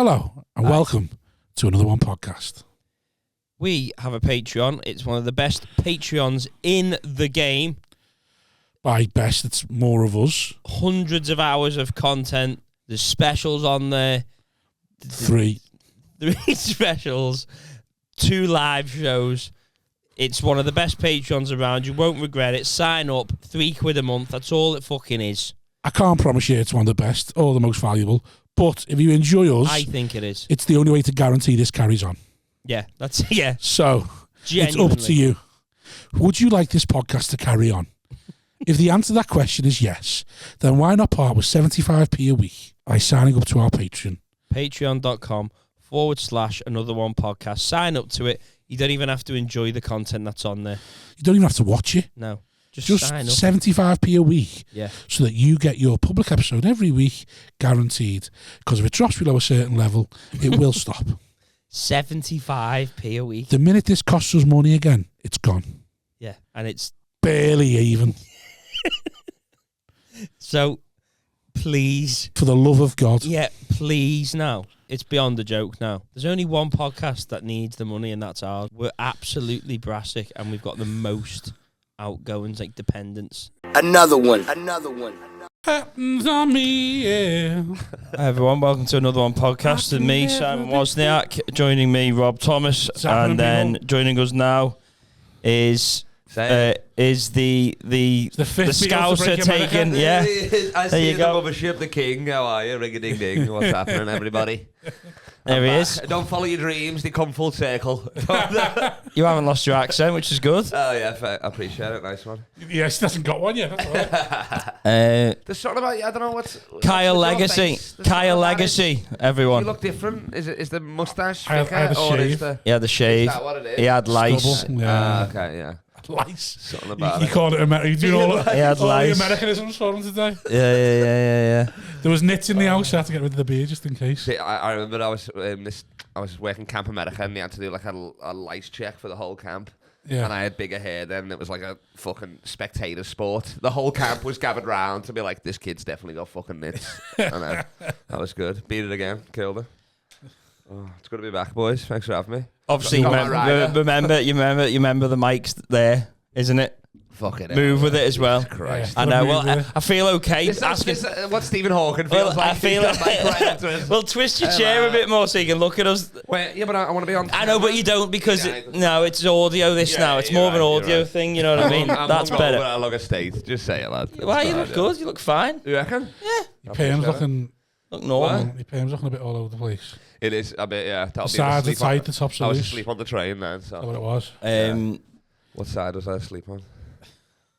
Hello and welcome to another one podcast. We have a Patreon. It's one of the best Patreons in the game. By best, it's more of us. Hundreds of hours of content. There's specials on there. Three specials. 2 live shows. It's one of the best Patreons around. You won't regret it. Sign up. £3 a month. That's all it fucking is. I can't promise you it's one of the best or the most valuable, but if you enjoy us, I think it is. It's the only way to guarantee this carries on. Yeah, that's yeah. So Genuinely. It's up to you. Would you like this podcast to carry on? If the answer to that question is yes, then why not part with 75p a week by signing up to our Patreon? Patreon.com/another one podcast. Sign up to it. You don't even have to enjoy the content that's on there. You don't even have to watch it. No. Just sign up. 75p a week, yeah, so that you get your public episode every week, guaranteed. Because if it drops below a certain level, it will stop. 75p a week. The minute this costs us money again, it's gone. Yeah, and it's barely even. So, please, for the love of God, yeah, please. Now it's beyond a joke. Now there's only one podcast that needs the money, and that's ours. We're absolutely brassic, and we've got the most outgoings, like dependents. Another one. Happens on me, yeah. Hi everyone, welcome to another one podcast with me, Simon Wozniak, joining me, Rob Thomas, and then joining us now is the Scouser taken. Yeah, I see the mothership, the king. How are you? Ring a ding ding. What's happening, everybody? There he is. Don't follow your dreams; they come full circle. You haven't lost your accent, which is good. Oh yeah, I appreciate it. Nice one. Yes, he hasn't got one yet. There's something about you. I don't know what's Kyle Legacy. Kyle Legacy. Everyone. You look different. Is the mustache I had a shave. He had the shave. Is that what it is? He had lice. Yeah. Okay, yeah. Lice. Something about You called it American. You doing all He had the lice. Americanisms for him today. Yeah. There was nits in the house. I had to get rid of the beer just in case. See, I remember I was working Camp America and they had to do like a lice check for the whole camp. Yeah. And I had bigger hair then, and it was like a fucking spectator sport. The whole camp was gathered round to be like, this kid's definitely got fucking nits. And that was good. Beat it again. Killed it. Oh, it's good to be back, boys. Thanks for having me. Obviously, remember the mics there, isn't it? Fuck it. Move with it as well. Christ. I know. Well, I feel okay. This what Stephen Hawking feels like. I feel well, twist your chair a bit more so you can look at us. Wait, yeah, but I want to be on. I know, but you don't because no, it's audio. Now it's more of an audio thing. You know what I mean? That's better. I look a state. Just say it, lad. Well, you look good. You look fine. You reckon? Yeah. Your PM's looking. Look normal. Your PM's looking a bit all over the place. It is a bit, yeah. The sides are tight, the tops are loose. I was loose. asleep on the train then. So. That's what it was. What side was I asleep on?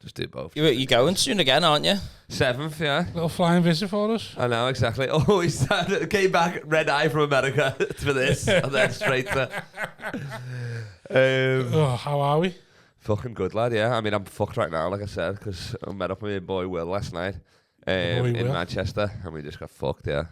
Just do both. You're going soon again, aren't you? 7th, yeah. Little flying visit for us. I know, exactly. Oh, he came back red eye from America for this, and then straight to... How are we? Fucking good, lad, yeah. I mean, I'm fucked right now, like I said, because I met up with my boy Will last night in Manchester, and we just got fucked, yeah.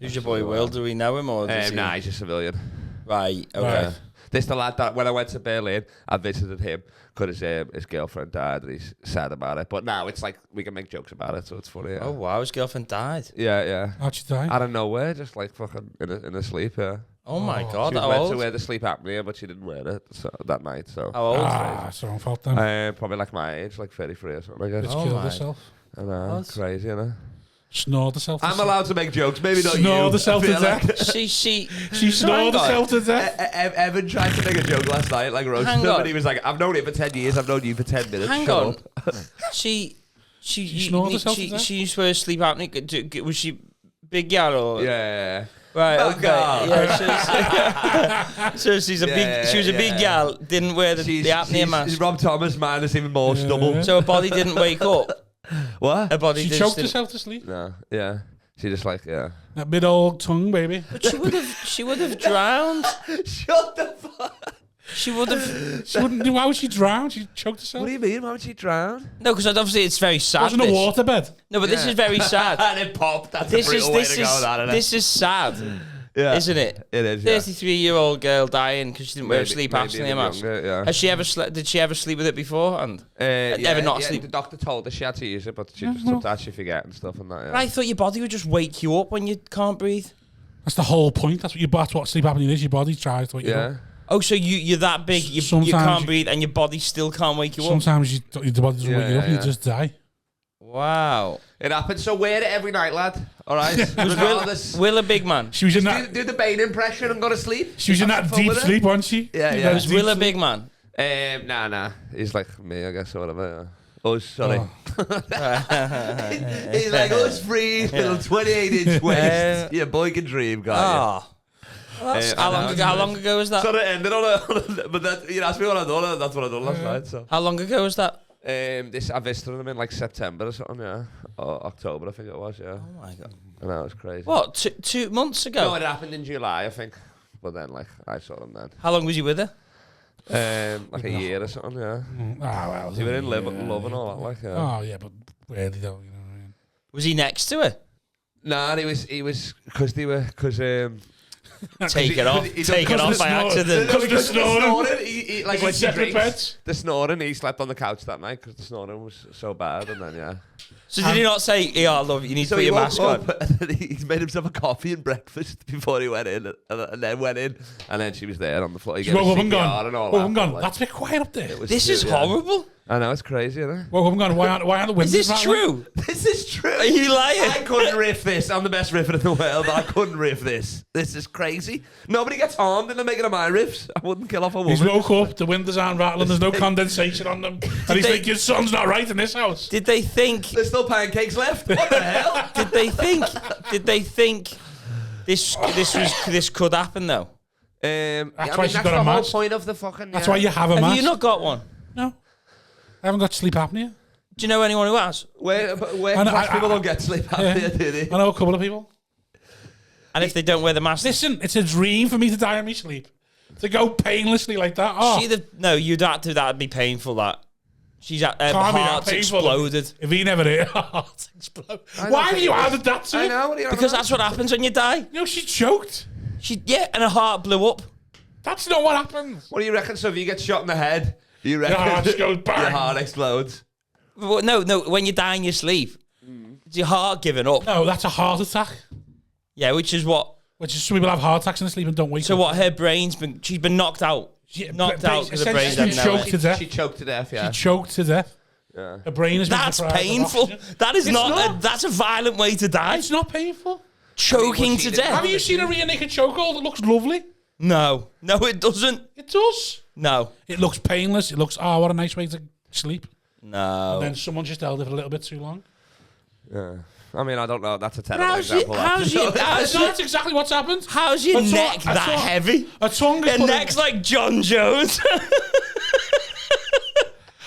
Who's your boy Will? Do we know him or? Nah, he's a civilian. Right, okay. This the lad that when I went to Berlin, I visited him because his girlfriend died and he's sad about it. But now it's like we can make jokes about it, so it's funny. Yeah. Oh wow, his girlfriend died. Yeah. How'd she die? Out of nowhere, just like fucking in her sleep. Yeah. Oh my god, she was how meant old? to wear the sleep apnea, but she didn't wear it that night. So how old? That's her own fault then. Probably like my age, like 33 or something. Like that. It's killed herself. I know, crazy, you know. Snored herself to I'm allowed to make jokes, maybe not you. Snored herself to death. Like She snored herself to death. Evan tried to make a joke last night, like roasted him, and he was like, I've known it for 10 years, I've known you for 10 minutes. Hang on. She snored herself to death? She used to wear sleep apnea. Was she big gal or? Yeah. Right, Oh, okay. God. Yeah, so she's a big. She was a big gal. Didn't wear the apnea mask. Rob Thomas minus even more stubble. So her body didn't wake up. What? Her body. She choked herself to sleep. No. Yeah. She just like That big old tongue, baby. But she would have drowned. Shut the fuck. She would have. She wouldn't. Why would she drown? She choked herself. What do you mean? Why would she drown? No, because obviously it's very sad. It wasn't a waterbed. No, but this is very sad. And it popped. That's a brutal way to go, that, isn't it? This is sad. Yeah. Isn't it? It is, yeah. 33-year-old girl dying because she didn't wear a sleep apnea mask. Yeah. Has she ever did she ever sleep with it beforehand? Ever not sleep? The doctor told her she had to use it, but she just sometimes she forget and stuff and that. Yeah. I thought your body would just wake you up when you can't breathe. That's the whole point. That's what sleep apnea is. Your body tries to wake you up. Oh, so you're that big, you can't breathe, and your body still can't wake you up? Sometimes your body doesn't wake you up, you just die. Wow. It happens. So wear it every night, lad. All right? Was Will a big man? She was in that... Do the Bane impression and go to sleep. She was in that deep sleep, wasn't she? Yeah. Was Will a big man? Nah. He's like me, I guess, or whatever. Yeah. Oh, sorry. He's like, us free, little 28-inch waist. Yeah, boy can dream, guy. How long ago was that? So it ended on a but that, you asked me what I done, that's what I done last night. So. How long ago was that? I visited him in like September or something, yeah. Or October, I think it was, yeah. Oh my God. I know, it was crazy. What, 2 months ago? No, it happened in July, I think. But then, like, I saw him then. How long was you with her? Like a year or something, yeah. Well. So we were in love and all that, like, yeah. Oh, yeah, but really though, you know what I mean? Was he next to her? Nah, he was, because Take it off by accident. Because of the snoring. He like when she drinks, the snoring, he slept on the couch that night because the snoring was so bad, and then, yeah. So did he not say, yeah, I love you need to put your mask on? And then he's made himself a coffee and breakfast before he went in, and then went in, and then she was there on the floor. He woke up and gone, like, that's a bit quiet up there. This is horrible. I know, it's crazy, isn't it? Woke up and gone, why aren't the windows Is this true? This is true. Are you lying? I couldn't riff this. I'm the best riffer in the world, but I couldn't riff this. This is crazy. Nobody gets harmed in the making of my riffs. I wouldn't kill off a woman. He's woke up, the windows aren't rattling, there's no condensation on them. And he's thinking, something's not right in this house. Did they think... There's still pancakes left? What the hell? Did they think this could happen though? That's why she's got a the whole mask. point of the fucking... That's why you have a mask. Have you not got one? No. I haven't got sleep apnea. Do you know anyone who has? Where people don't get sleep apnea, do they? I know a couple of people. And if they don't wear the mask... Listen, it's a dream for me to die in my sleep. To go painlessly like that. Oh. You'd have to... That'd be painful, that. She's at heart's painful. exploded. If he never did, heart's exploded. Why have you added that to it? I know. Because that's what happens when you die. No, she choked. And her heart blew up. That's not what happens. What do you reckon? So if you get shot in the head, you reckon your heart just goes bang. Your heart explodes? No. When you die in your sleep, it's your heart giving up. No, that's a heart attack. Yeah, which is some people have heart attacks in their sleep and don't wake up. So what? She's been knocked out. Knocked out because the brain's been choked to death. She choked to death. Yeah. She choked to death. Yeah. Her brain has been That's deprived of painful. oxygen. That is not. That's a violent way to die. It's not painful. Choking to death. Have you seen a rear naked chokehold? It looks lovely. No, it doesn't. It does. No. It looks painless. It looks, what a nice way to sleep. No. And then someone just held it for a little bit too long. Yeah. I mean, I don't know. That's a terrible example. That's exactly what's happened. How's your neck that heavy? A tongue Your neck's like John Jones.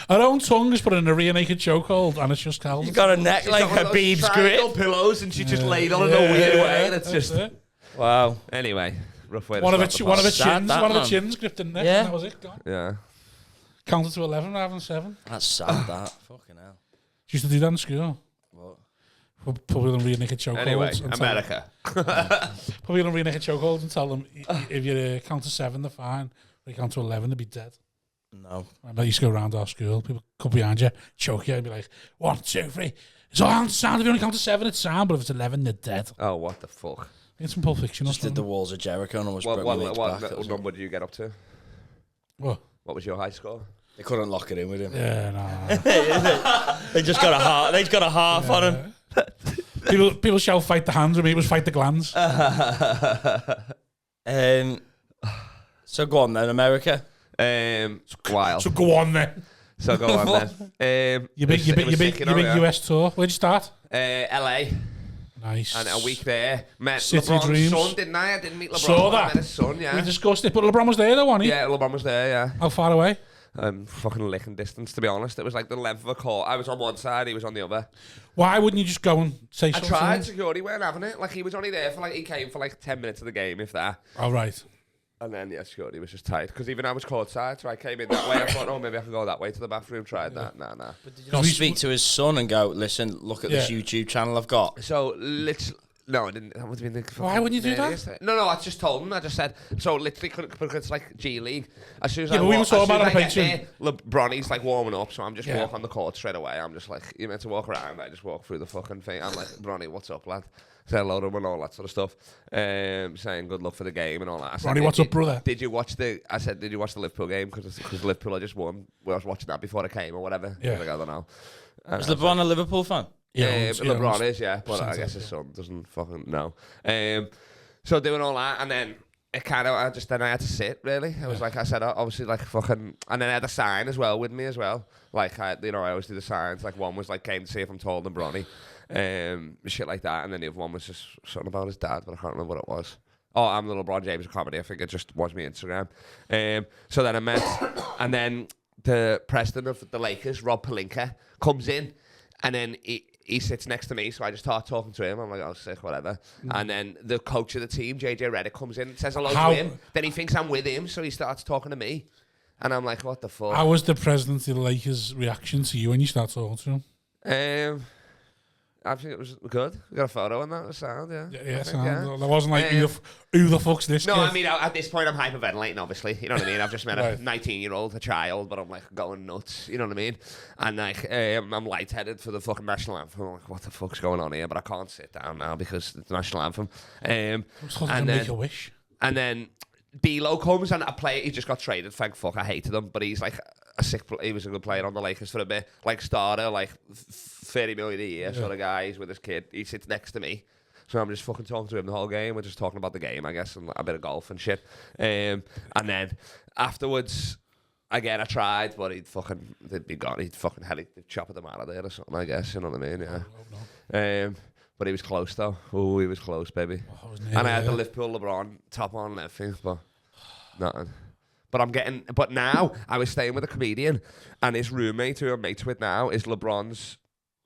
Her own tongue is put in a rear naked chokehold and it's just held. She's got a neck like Habib's grip. Pillows and she just laid on in a weird way. And it's just... Wow. Anyway, rough way to one of the chins gripped in there. Yeah. And that was it. Gone. Yeah. Counted to 11 rather than 7. That's sad, that. Fucking hell. She used to do that in school. What? Put people in rear naked chokeholds. Anyway, America. Put people in rear naked chokeholds and tell them if you count to 7, they're fine. If you count to 11, they'll be dead. No. I used to go around our school. People come behind you, choke you, and be like, 1, 2, 3. It's all sound. If you only count to 7, it's sound. But if it's 11, they're dead. Oh, what the fuck? It's some Pulp Fiction. Just did the walls of Jericho and almost broke my legs back. What number did you get up to? What was your high score? They couldn't lock it in with him. Yeah, no. They just got a half. They got a half on him. People shout fight the hands, with me it was fight the glands. So go on then, America. Wild. So go on then. So go on then. Your big US tour. Where'd you start? LA. Nice. And a week there. Met City LeBron's Dreams. son, didn't I? I didn't meet LeBron. Saw that. I met his son, yeah. We discussed it, but LeBron was there though, wasn't he? Yeah, LeBron was there, yeah. How far away? Fucking licking distance, to be honest. It was like the length of a court. I was on one side, he was on the other. Why wouldn't you just go and say something? I tried, security weren't having it. Like, he was only there for he came for 10 minutes of the game, if that. Oh, right. And then, yeah, security was just tight. Because even I was courtside, so I came in that way. I thought, oh, maybe I can go that way to the bathroom. Tried that. Nah. But did you not speak to his son and go, listen, look at this YouTube channel I've got? So, No, I didn't. That would have been the Why wouldn't you do that? yesterday. No, I just told him. I just said, so literally, because it's like G League. As soon as Yeah, I but we were walk, talking as soon about as it I on get there, LeBronny's like warming up, so I'm just Yeah. walk on the court straight away. I'm just like, you're meant to walk around. I just walk through the fucking thing. I'm like, Bronny, what's up, lad? Say hello to him and all that sort of stuff. Saying good luck for the game and all that. I said, Ronnie, what's up, brother? Did you watch the Liverpool game? Because Liverpool had just won. I was watching that before I came or whatever. Yeah. Like, I don't know. Is LeBron a Liverpool fan? Yeah, LeBron owns- is, yeah. But I guess his son doesn't fucking know. So doing all that, and then it kind of, I had to sit, really. I was like, I said, obviously, like, fucking, and then I had a sign as well with me as well. Like, I always do the signs. Like, one was, like, came to see if I'm taller than Bronny. Shit like that. And then the other one was just something about his dad, but I can't remember what it was. Oh, I'm the LeBron James of comedy. I think it just was me Instagram. So then I met, and then the president of the Lakers, Rob Pelinka, comes in, and then he sits next to me, so I just start talking to him. I'm like, oh, sick, whatever. And then the coach of the team, JJ Redick, comes in and says hello to him. Then he thinks I'm with him, so he starts talking to me. And I'm like, what the fuck? How was the president of the Lakers' reaction to you when you start talking to him? I think it was good. We got a photo on that. It was sound, yeah. Yeah, I think, yeah. That wasn't like, who the fuck's this No, kid? I mean, at this point, I'm hyperventilating, obviously. You know what I mean? I've just met Right. a 19-year-old, a child, but I'm, like, going nuts. You know what I mean? And, like, I'm lightheaded for the fucking national anthem. I'm like, what the fuck's going on here? But I can't sit down now because it's the national anthem. I was supposed to make a wish. And then D'Lo comes and he just got traded. Thank fuck, I hated him. But he's, like, he was a good player on the Lakers for a bit. Like, starter, like, 30 million a year sort of guy. He's with his kid. He sits next to me. So I'm just fucking talking to him the whole game. We're just talking about the game, I guess, and a bit of golf and shit. And then afterwards, again, I tried, but they'd be gone. He'd fucking chop them out of there or something, I guess. You know what I mean? Yeah. But he was close, though. Oh, he was close, baby. And I had the Liverpool LeBron top on and everything, but nothing. But now I was staying with a comedian, and his roommate, who I'm mates with now, is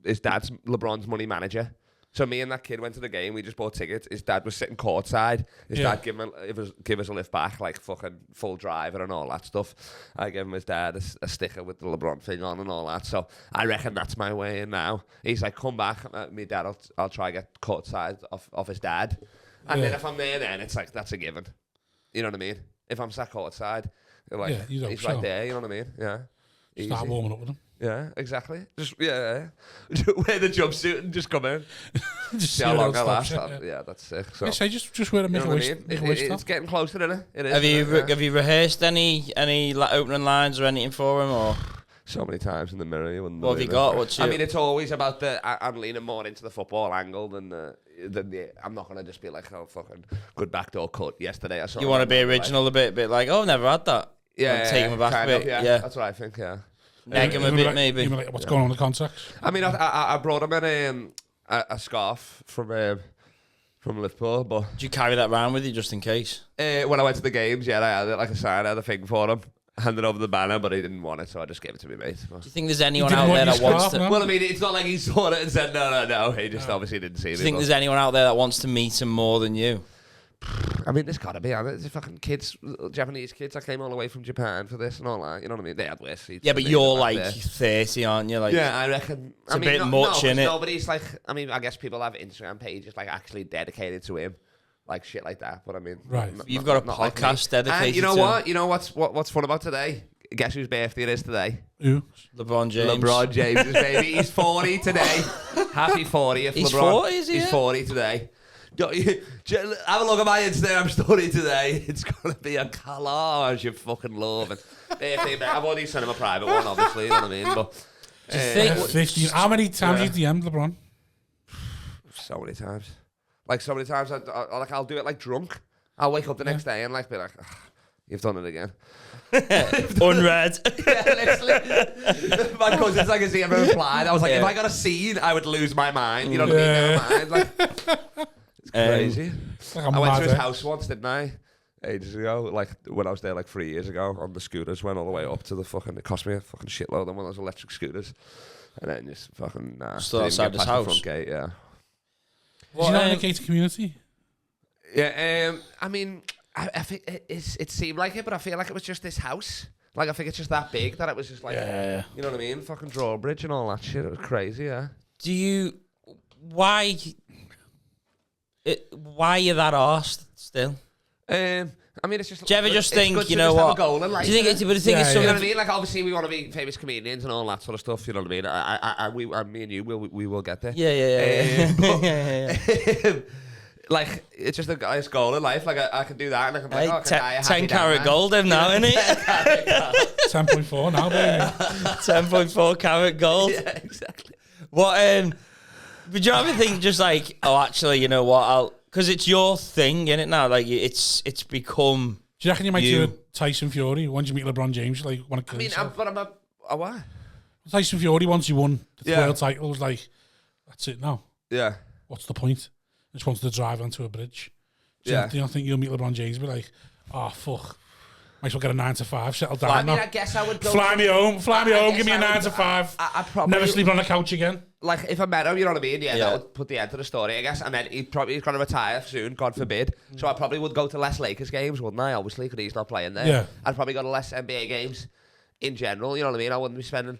his dad's LeBron's money manager. So me and that kid went to the game. We just bought tickets. His dad was sitting courtside. His dad give us a lift back, like fucking full driver and all that stuff. I gave him his dad a sticker with the LeBron thing on and all that. So I reckon that's my way in now. He's like, come back. Me dad, I'll try to get courtside off his dad. And then if I'm there, then it's like, that's a given. You know what I mean? If I'm sat courtside, like, he's right there. You know what I mean? Yeah. Start warming up with him. Yeah, exactly. Just wear the jumpsuit and just come in. Just See how long I last. Shit, Yeah, that's sick. So, yeah, so just wear a make a wish. It's getting closer, isn't it? It is. Have you rehearsed any opening lines or anything for him, or so many times in the mirror? You wouldn't what have you believe it. got? I mean, it's always about I'm leaning more into the football angle than the. I'm not gonna just be like, oh, fucking good backdoor cut yesterday or something. You want to be original a bit like, oh, I've never had that. Yeah, take him back a bit. Yeah, that's what I think. Yeah. Egg him a bit, maybe. Like, what's going on in the contracts? I mean, I brought him in a scarf from Liverpool, but Do you carry that around with you just in case? when I went to the games, I had it like a sign, I had a thing for him. Handed over the banner, but he didn't want it, so I just gave it to me mate. Do you think there's anyone didn't out want there your that wants scarf, to? no? Well, I mean, it's not like he saw it and said no. He just obviously didn't see me. Do you think there's anyone out there that wants to meet him more than you? I mean, there's got to be. There's fucking kids, Japanese kids. I came all the way from Japan for this and all that. You know what I mean? They had worse seats. Yeah, but you're like 30, aren't you? Like, yeah, I reckon. It's a bit much, innit? Nobody's like. I mean, I guess people have Instagram pages like actually dedicated to him, like shit like that. But I mean, Right. You've got a like podcast dedicated. And you know to what? You know what's fun about today? Guess whose birthday it is today? Who? LeBron James. LeBron James' baby. He's 40 today. Happy 40th, He's LeBron. 40, is he? He's 40 today. Have a look at my Instagram story today. It's going to be a collage of fucking love. And I've already sent him a private one, obviously. You know what I mean? But Do you think? 15. How many times you DM'd LeBron? so many times. Like, so many times, I'll do it like drunk. I'll wake up the next day and like be like, "Ugh, you've done it again. Unread. Yeah, literally. My cousin's like, has he ever replied? I was like, if I got a scene, I would lose my mind. You know what I mean? Never mind. Like, it's crazy. Like I went to his house once, didn't I? Ages ago, like when I was there like 3 years ago on the scooters, went all the way up to the fucking, it cost me a fucking shitload on one of those electric scooters. And then just fucking, Still didn't outside get his past the house? front gate, yeah. Is he not in a gated community? Yeah, I mean, I think it seemed like it, but I feel like it was just this house. Like, I think it's just that big that it was just like, you know what I mean? Fucking drawbridge and all that shit. It was crazy, yeah. Do you? Why? Why are you that arsed still? I mean, it's just. Do you ever just think, good you to know just have what? a goal in life, Do you think? But the thing is, you know something. what I mean? Like, obviously, we want to be famous comedians and all that sort of stuff. You know what I mean? Me and you, we will get there. Yeah. But, like, it's just a guy's goal in life. Like, I can do that, and I can be like, I can die a happy 10 carat man. gold, now, isn't it? 10.4 now, baby. 10.4 carat gold. Yeah, exactly. What? Would you ever think just like, oh, actually, you know what? Because it's your thing, isn't it? Now, like it's become. Do you reckon you might do a Tyson Fury once you meet LeBron James? Like, want to kill yourself? I'm a what? Tyson Fury, once he won the world title, was like, that's it now. Yeah. What's the point? Just wants to drive onto a bridge. Do Yeah. you don't think you'll meet LeBron James and be like, oh, fuck. Might as well get a 9 to 5, settle down I mean, now. I guess I would go. Fly me home, give me a 9 to 5. I probably Never sleep on the couch again. like if I met him, you know what I mean? Yeah, that would put the end to the story, I guess. And then he's going to retire soon, God forbid. So I probably would go to less Lakers games, wouldn't I? Obviously, because he's not playing there. Yeah. I'd probably go to less NBA games in general. You know what I mean? I wouldn't be spending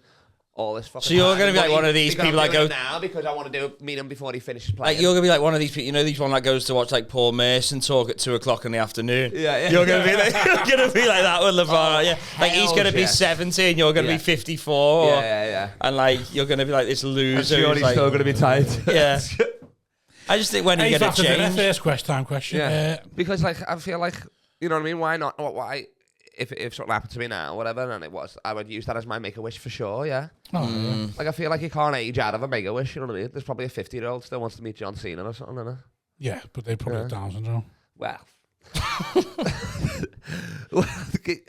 all this fucking. So you're time going to be like money one of these because people I'm that doing go it now because I want to meet him before he finishes playing. Like you're gonna be like one of these people, you know, these one that goes to watch like Paul Merson talk at 2:00 in the afternoon. Yeah. You're gonna be like, you're gonna be like that with LeBron, aren't you? Like he's gonna be yes. 70 and you're gonna be 54. Yeah. And like you're gonna be like this loser. I'm sure he's like, still going to be tight. Yeah. I just think when you get a change. First question. Yeah. Because like I feel like, you know what I mean? Why not? Why? If something happened to me now, whatever, and I would use that as my make-a-wish for sure, yeah. Like, I feel like you can't age out of a make-a-wish, you know what I mean? There's probably a 50-year-old still wants to meet John Cena or something, isn't there? Yeah, but they probably have Down syndrome. Well.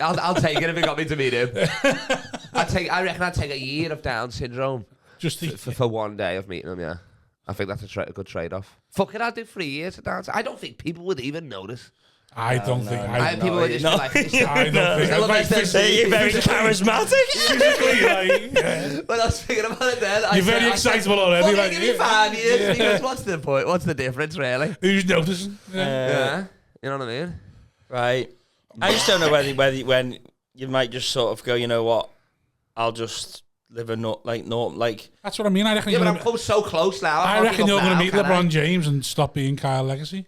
I'll take it if it got me to meet him. I reckon I'd take a year of Down syndrome Just for one day of meeting him, yeah. I think that's a good trade-off. Fuck it, I'd do 3 years of Down syndrome. I don't think people would even notice. I don't think. People would just be like, I don't think. You're very charismatic. Well, I was thinking about it then. You're very excitable already. Like, give me 5 years. Because what's the point? What's the difference, really? Who's noticing? Yeah. You know what I mean? Right. I just don't know whether when you might just sort of go, you know what? I'll just live a norm. That's what I mean. I reckon. Yeah, but I'm so close now. I reckon you're going to meet LeBron James and stop being Kyle Legacy.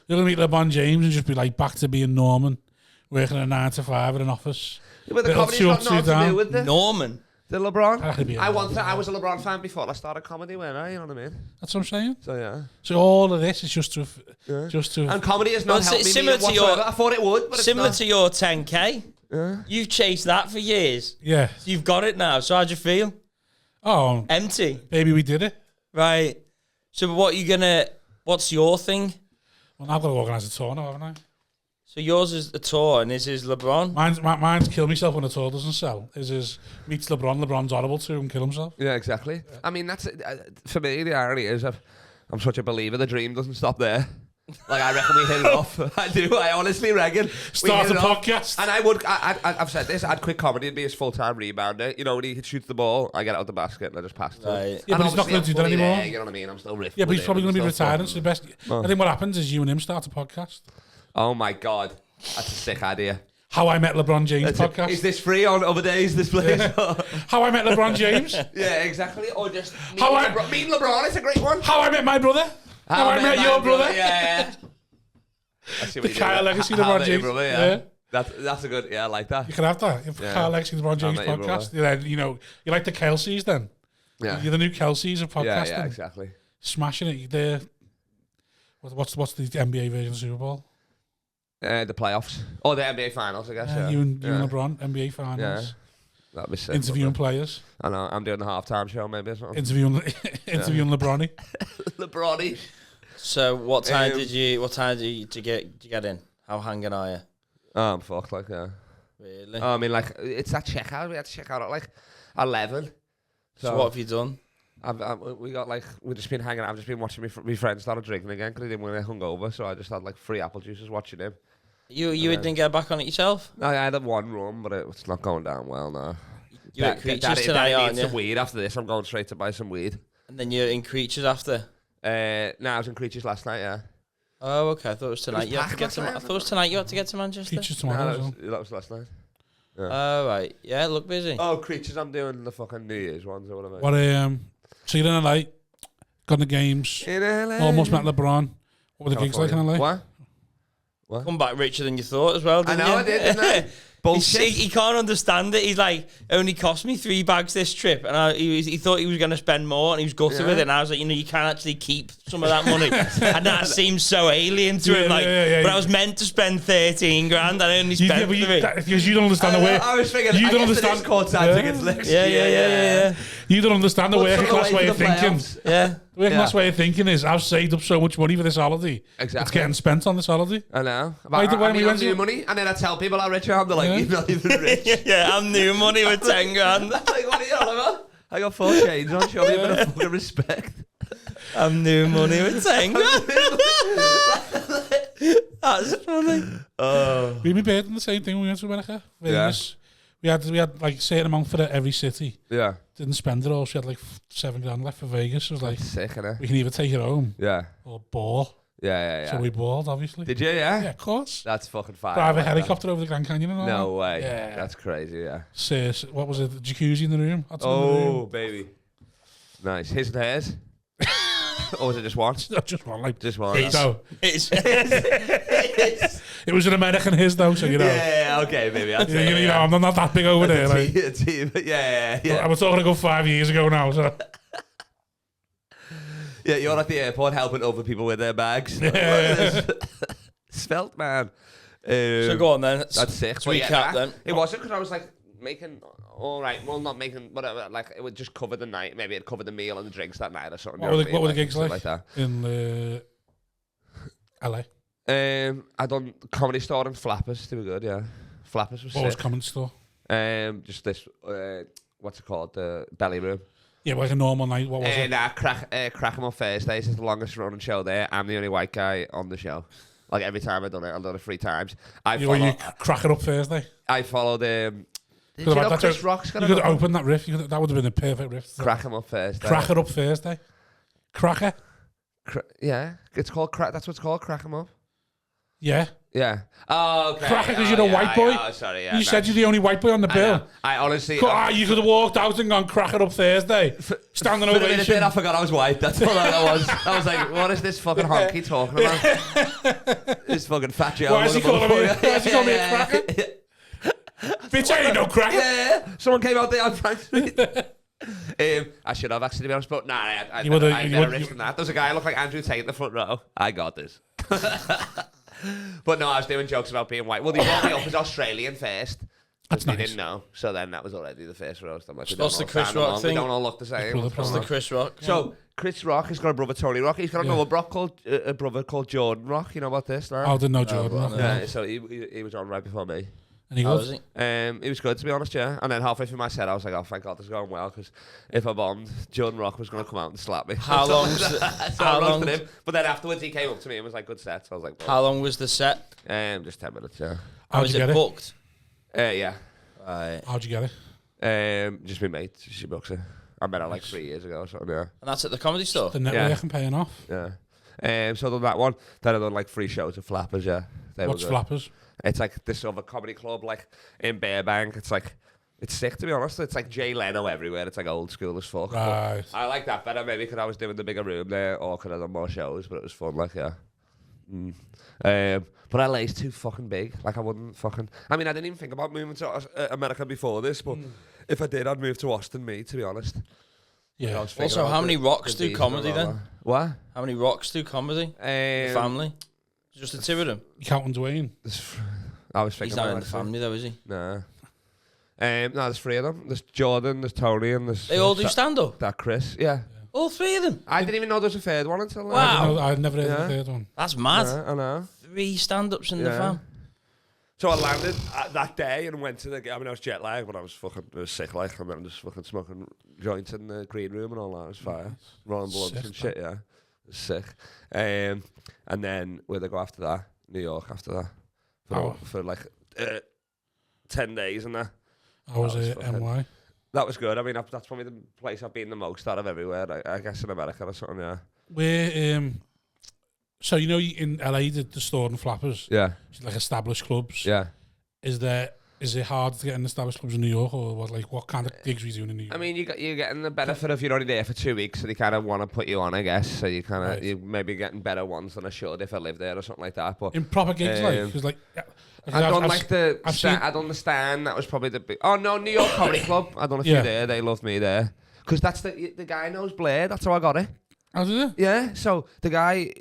You're going to meet LeBron James and just be like back to being Norman, working a 9 to 5 in an office. Yeah, but the comedy's got nothing to do with the Norman. The LeBron. I was a LeBron fan before I started comedy, weren't I? You know what I mean? That's what I'm saying. So yeah. So all of this is just to. And comedy has not helped me similar to whatsoever. I thought it would, but similar it's to your 10K. You've chased that for years. Yeah. So you've got it now. So how'd you feel? Oh, empty. Maybe we did it. Right. So what's your thing? Well, I've got to organise a tour now, haven't I? So yours is the tour and his is LeBron? Mine's kill myself when a tour doesn't sell. His is meets LeBron. LeBron's horrible to and kill himself. Yeah, exactly. Yeah. I mean, that's for me, the irony is I'm such a believer the dream doesn't stop there. Like, I reckon we hit it off. I do. I honestly reckon. Start a podcast. And I've said this, I'd quit comedy and be his full-time rebounder. You know, when he shoots the ball, I get out the basket and I just pass it to him. Yeah, but he's not going to do that anymore. There, you know what I mean? I'm still riffing. Yeah, but he's probably going to be retiring. So the best. I think what happens is you and him start a podcast. Oh my God. That's a sick idea. How I Met LeBron James podcast. Is this free on other days, this place? Yeah. How I Met LeBron James. Yeah, exactly. Or just Meet LeBron. It's a great one. How I Met My Brother. How I Met Your Brother. Yeah. The Kyle Legacy LeBron James. Brother, yeah. That's a good. Yeah, I like that. You can have that. Kyle Legacy LeBron James podcast. Yeah, you know, you like the Kelseys then. Yeah. You're the new Kelseys of podcasting. Yeah, exactly. Smashing it. There. What's the NBA version of the Super Bowl? The playoffs. Or the NBA finals, I guess. Yeah. You and LeBron, NBA finals. Yeah. That'd be sick. Interviewing players. I know. I'm doing the halftime show maybe or something. Interviewing LeBronny. LeBronny. So what time did you get in? How hanging are you? Oh, I'm fucked, like, yeah. Really? I mean, like, it's that checkout. We had to check out at like 11. So what have you done? We've just been hanging out. I've just been watching my friends started drinking again because they didn't want to get hungover. So I just had like 3 apple juices watching him. You didn't get back on it yourself? I had one rum, but it's not going down well now. You're at Creatures tonight, aren't you? Some weed after this. I'm going straight to buy some weed. And then you're in Creatures after? No, I was in Creatures last night, yeah. Oh, okay. I thought it was tonight. I thought it was tonight you had to get to Manchester. Creatures tomorrow. No, that was last night. Yeah. Oh, right. Yeah, look busy. Oh, Creatures, I'm doing the fucking New Year's ones or whatever. So you're in LA, got the games, in LA. almost met LeBron. What were the gigs like in LA? What? Come back richer than you thought as well, didn't you? I did, didn't I? Bullshit. He can't understand it. He's like, only cost me 3 bags this trip. And he thought he was going to spend more and he was gutted with it. And I was like, you can't actually keep some of that money. And that seems so alien to him. But I was meant to spend 13 grand and I only spent 3. Because you don't understand the way. I was thinking, you don't understand courtside tickets next year. Yeah. You don't understand the working class way of thinking. Yeah. The working class way of thinking is, I've saved up so much money for this holiday. Exactly. It's getting spent on this holiday. I know. When we went new money, and then I tell people how rich I am. They're like, you're not even rich. Yeah, I'm new money with 10 grand. Like, what are you on about? I got 4 chains on. Show me a bit of fucking respect. I'm new money with 10 grand. That's funny. We were doing the same thing when we went to America. Vegas. We had like a certain amount for every city. Yeah. Didn't spend it all. So we had like 7 grand left for Vegas. It was like, sick, innit? we can either take it home or ball. Yeah. So we balled, obviously. Did you? Yeah. Yeah, of course. That's fucking fire. Drive a helicopter over the Grand Canyon and all. No way. Yeah. That's crazy. Yeah. What was it? The jacuzzi in the room. In the room. Baby. Nice. His and hers. Or was it just one? Just one, like Just one. It was an American his though, so you know. Yeah. Okay, baby. I'll take it. You know, I'm not that big over there. Like. Yeah. I was talking a good 5 years ago now. So. Yeah, you're at the airport helping other people with their bags. Yeah. Svelte, man. So go on then. That's sick. Let's recap then. It wasn't because I was like making all right. Well, not making whatever. Like it would just cover the night. Maybe it covered the meal and the drinks that night or something. What were the gigs like that in LA? I done Comedy Store and Flappers. They were good. Yeah, Flappers was sick. What was Comedy Store? Just this. What's it called? The Belly Room. Yeah, like a normal night. What was it? Crack 'em on Thursdays is the longest running show there. I'm the only white guy on the show. Like every time I've done it 3 times. You crack it up Thursday. I followed. Did you know Chris Rock's got you could open that riff. That would have been a perfect riff. Crack 'em up Thursday. Crack it up Thursday. Cracker. Yeah, it's called crack. That's what it's called. Crack 'em up. Yeah. Yeah. Oh, okay. Cracker because you're a white boy. Sorry. Yeah. You said you're the only white boy on the bill. I honestly. You could have walked out and gone crack it up Thursday. Standing ovation. I forgot I was white. That's all that was. I was like, what is this fucking honky talking about? This fucking fat Joe. Why is he calling me a cracker? Bitch, I ain't no cracker. Yeah. Someone came out there on Frank Street. I should have actually, to be honest, but nah, I better risk than that. There's a guy who looked like Andrew Tate in the front row. I got this. But no, I was doing jokes about being white. Well, they brought me up as Australian first. That's they nice. didn't know. So then that was already the first roast. What's the Chris Rock thing? We don't all look the same. What's the Chris Rock? So Chris Rock has got a brother, Tony Rock. He's got another brother called Jordan Rock. You know about this? No? I didn't know Jordan Rock. Yeah, so he was on right before me. And he goes, he was good, to be honest, yeah. And then halfway through my set, I was like, oh, thank God this is going well, because if I bombed, Jordan Rock was going to come out and slap me. How long? Him. But then afterwards, he came up to me and was like, good set. So I was like, how long was the set? Just 10 minutes, yeah. Was it booked? Yeah. Right. How'd you get it? Just my mate. She books it. I met her like 3 years ago or something, yeah. And that's at the Comedy Store? The network paying off. Yeah. So I done that one. Then I done like 3 shows of Flappers, yeah. What's Flappers? It's like this other comedy club, like in Burbank. It's like, it's sick, to be honest. It's like Jay Leno everywhere. It's like old school as fuck. Right. I like that better, maybe because I was doing the bigger room there, or could have done more shows, but it was fun, like, yeah. But LA's too fucking big. Like, I wouldn't fucking... I mean, I didn't even think about moving to America before this, but if I did, I'd move to Austin, to be honest. Yeah. Also, how many rocks do comedy then? What? How many rocks do comedy? The family? Just the 2 of them? You counting Dwayne? I was thinking he's not in the family though, is he? Nah. No, there's 3 of them. There's Jordan, there's Tony, and there's... They all do stand-up? That Chris, yeah. All 3 of them? I didn't even know there was a 3rd one until... Wow. I'd never heard of the 3rd one. That's mad. I know. 3 stand-ups in the fam. So I landed that day and went to the... I mean, I was jet lagged, but I was sick, like, and then just fucking smoking joints in the green room and all that. It was fire. Rolling blunts and shit, yeah. It was sick. And then where'd I go after that? New York after that. For like 10 days and that. How was it, NY? That was good. I mean, that's probably the place I've been the most out of everywhere. I guess in America or something, yeah. Where, so you know in LA the Store and Flappers? Yeah. Like established clubs? Yeah. Is there Is it hard to get in established clubs in New York, or what kind of gigs were you doing in New York? I mean, you're getting the benefit of you're only there for 2 weeks, so they kind of want to put you on, I guess. So you kind of you're maybe getting better ones than I should if I lived there or something like that. But in proper gigs, because I don't I don't understand. That was probably the big. Oh no, New York Comedy Club. I don't know if you're there. They loved me there because that's the guy knows Blair. That's how I got it. Oh, did it? Yeah. So the guy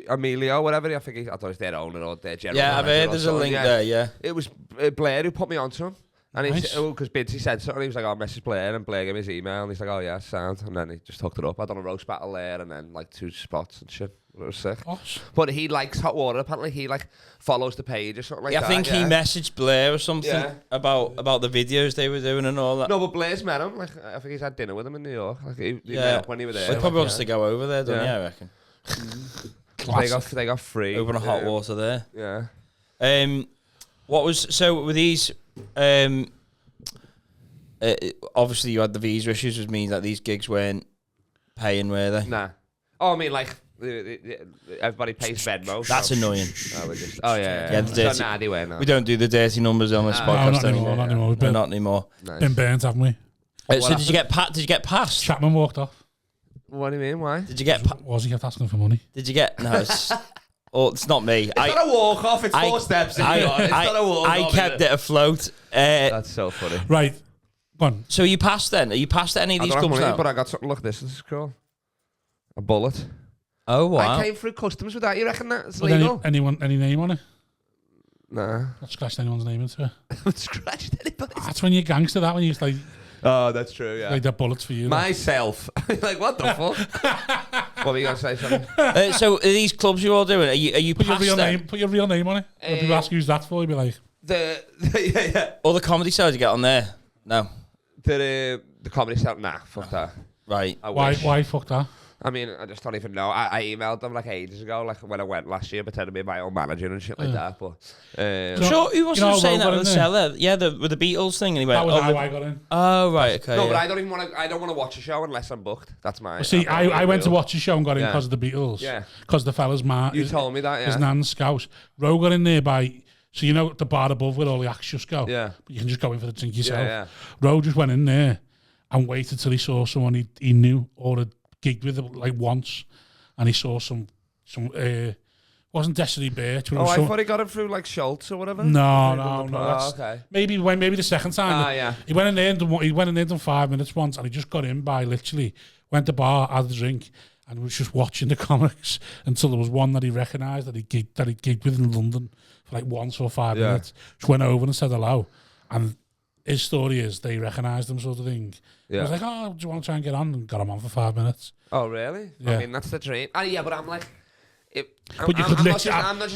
Emilio, whatever. I think I thought he's their owner or their general. Yeah, I've heard there's a link there. Yeah. It was Blair who put me onto him. And because Bidsy said something, he was like, "Oh, message Blair," and Blair gave me his email, and he's like, "Oh yeah, sound," and then he just hooked it up. I done a roast battle there, and then 2 spots and shit. It was sick. Gosh. But he likes hot water. Apparently, he follows the page or something like that. I think he messaged Blair or something about the videos they were doing and all that. No, but Blair's met him. I think he's had dinner with him in New York. He met up when he was there. He probably wants to go over there, don't you? I reckon. They got free. Open a hot water there. Yeah. What was with these? Obviously, you had the visa issues, which means that these gigs weren't paying, were they? Nah. Oh, I mean, everybody pays Venmo. That's annoying. They were now. We don't do the dirty numbers on this podcast anymore. Not anymore. Not anymore. Nice. Been burnt, haven't we? So did you get past? Chapman walked off. What do you mean? Why? Did you get? Was he kept asking for money? Did you get? No. It's not me. It's not a walk off. It's 4 steps. It's not a walk off. I kept it afloat. That's so funny. Right. Go on. So are you passed then? Are you passed at any of these clubs now? But I got something. Look, this is cool. A bullet. Oh wow! I came through customs with that. You reckon that's legal? Any name on it? Nah. Not scratched anyone's name into it. I haven't scratched anybody. That's when you're gangster. That when you like. Oh, that's true. Yeah. Like the bullets for you. Myself. Like what the fuck? What were you gonna say? Something? So are these clubs you're all doing? Are you put past your real them? name? Put your real name on it. When people ask who's that for, you'll be like yeah. All the comedy shows you get on there? No. The comedy cell? Nah, fuck that. Right. Why fuck that? I mean, I just don't even know. I emailed them ages ago, when I went last year, pretending to be my own manager and shit like that. But sure, who was saying that with the seller? Yeah, with the Beatles thing, and he went. That was how I got in. Oh right, okay. No, but I don't even want to. I don't want to watch a show unless I'm booked. That's my. See, I went to watch a show and got in because of the Beatles. Yeah. Because the fella's You told me that. Yeah. His nan's Scouse. Ro got in there by. So you know the bar above where all the acts just go. Yeah. But you can just go in for the drink yourself. Yeah. Ro just went in there and waited till he saw someone he knew or had gigged with once, and he saw some wasn't Destiny Birch. I thought he got it through Schultz or whatever. No. Okay. Maybe the second time. Yeah. He went in there and done 5 minutes once, and he just got in by literally went to the bar, had a drink, and was just watching the comics until there was one that he recognised that he gigged with in London for once or 5 minutes. Just went over and said hello, and his story is they recognised him, sort of thing. Yeah. I was like, "Oh, do you want to try and get on?" And got him on for 5 minutes. Oh, really? Yeah. I mean, that's the dream. Yeah, but I'm like, I'm not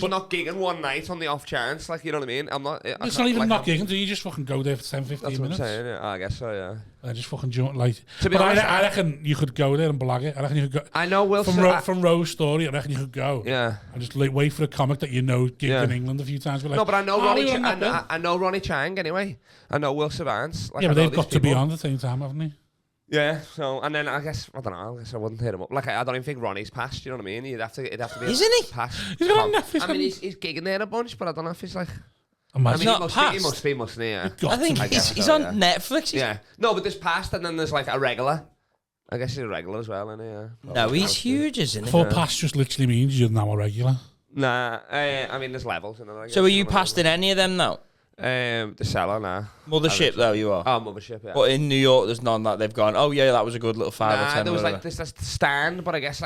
not gigging one night on the off chance, you know what I mean? I'm not. It's not even not gigging. Do you just fucking go there for 10, 15 minutes? That's what I'm saying. Yeah. I guess so. Yeah. And just fucking jump But I reckon you could go there and blag it. I reckon you could go. I know. Will from Rose's story, I reckon you could go. Yeah. And just wait for a comic that you know gigged in England a few times. No, but I know Ronnie. I know Ronnie Chang anyway. I know Will Savance. Yeah, but they've got to be on at the same time, haven't they? Yeah, so and then I guess I don't know. I guess I wouldn't hit him up. I don't even think Ronnie's passed. You know what I mean? It'd have to be. Isn't he? Passed. He's got a Netflix. I mean, he's gigging there a bunch, but I don't know if he's Imagine. He must be, mustn't he? Yeah. I think he's on Netflix. Yeah. No, but there's past, and then there's a regular. I guess he's a regular as well, isn't he? Yeah. No, he's huge, isn't he? I thought past just literally means you're now a regular. Nah, I mean there's levels. So are you past in any of them now? The Cellar, nah. Mothership, though, you are. Oh, Mothership, yeah. But in New York, there's none that they've gone, oh, yeah, that was a good little 5 or 10. There was this stand, but I guess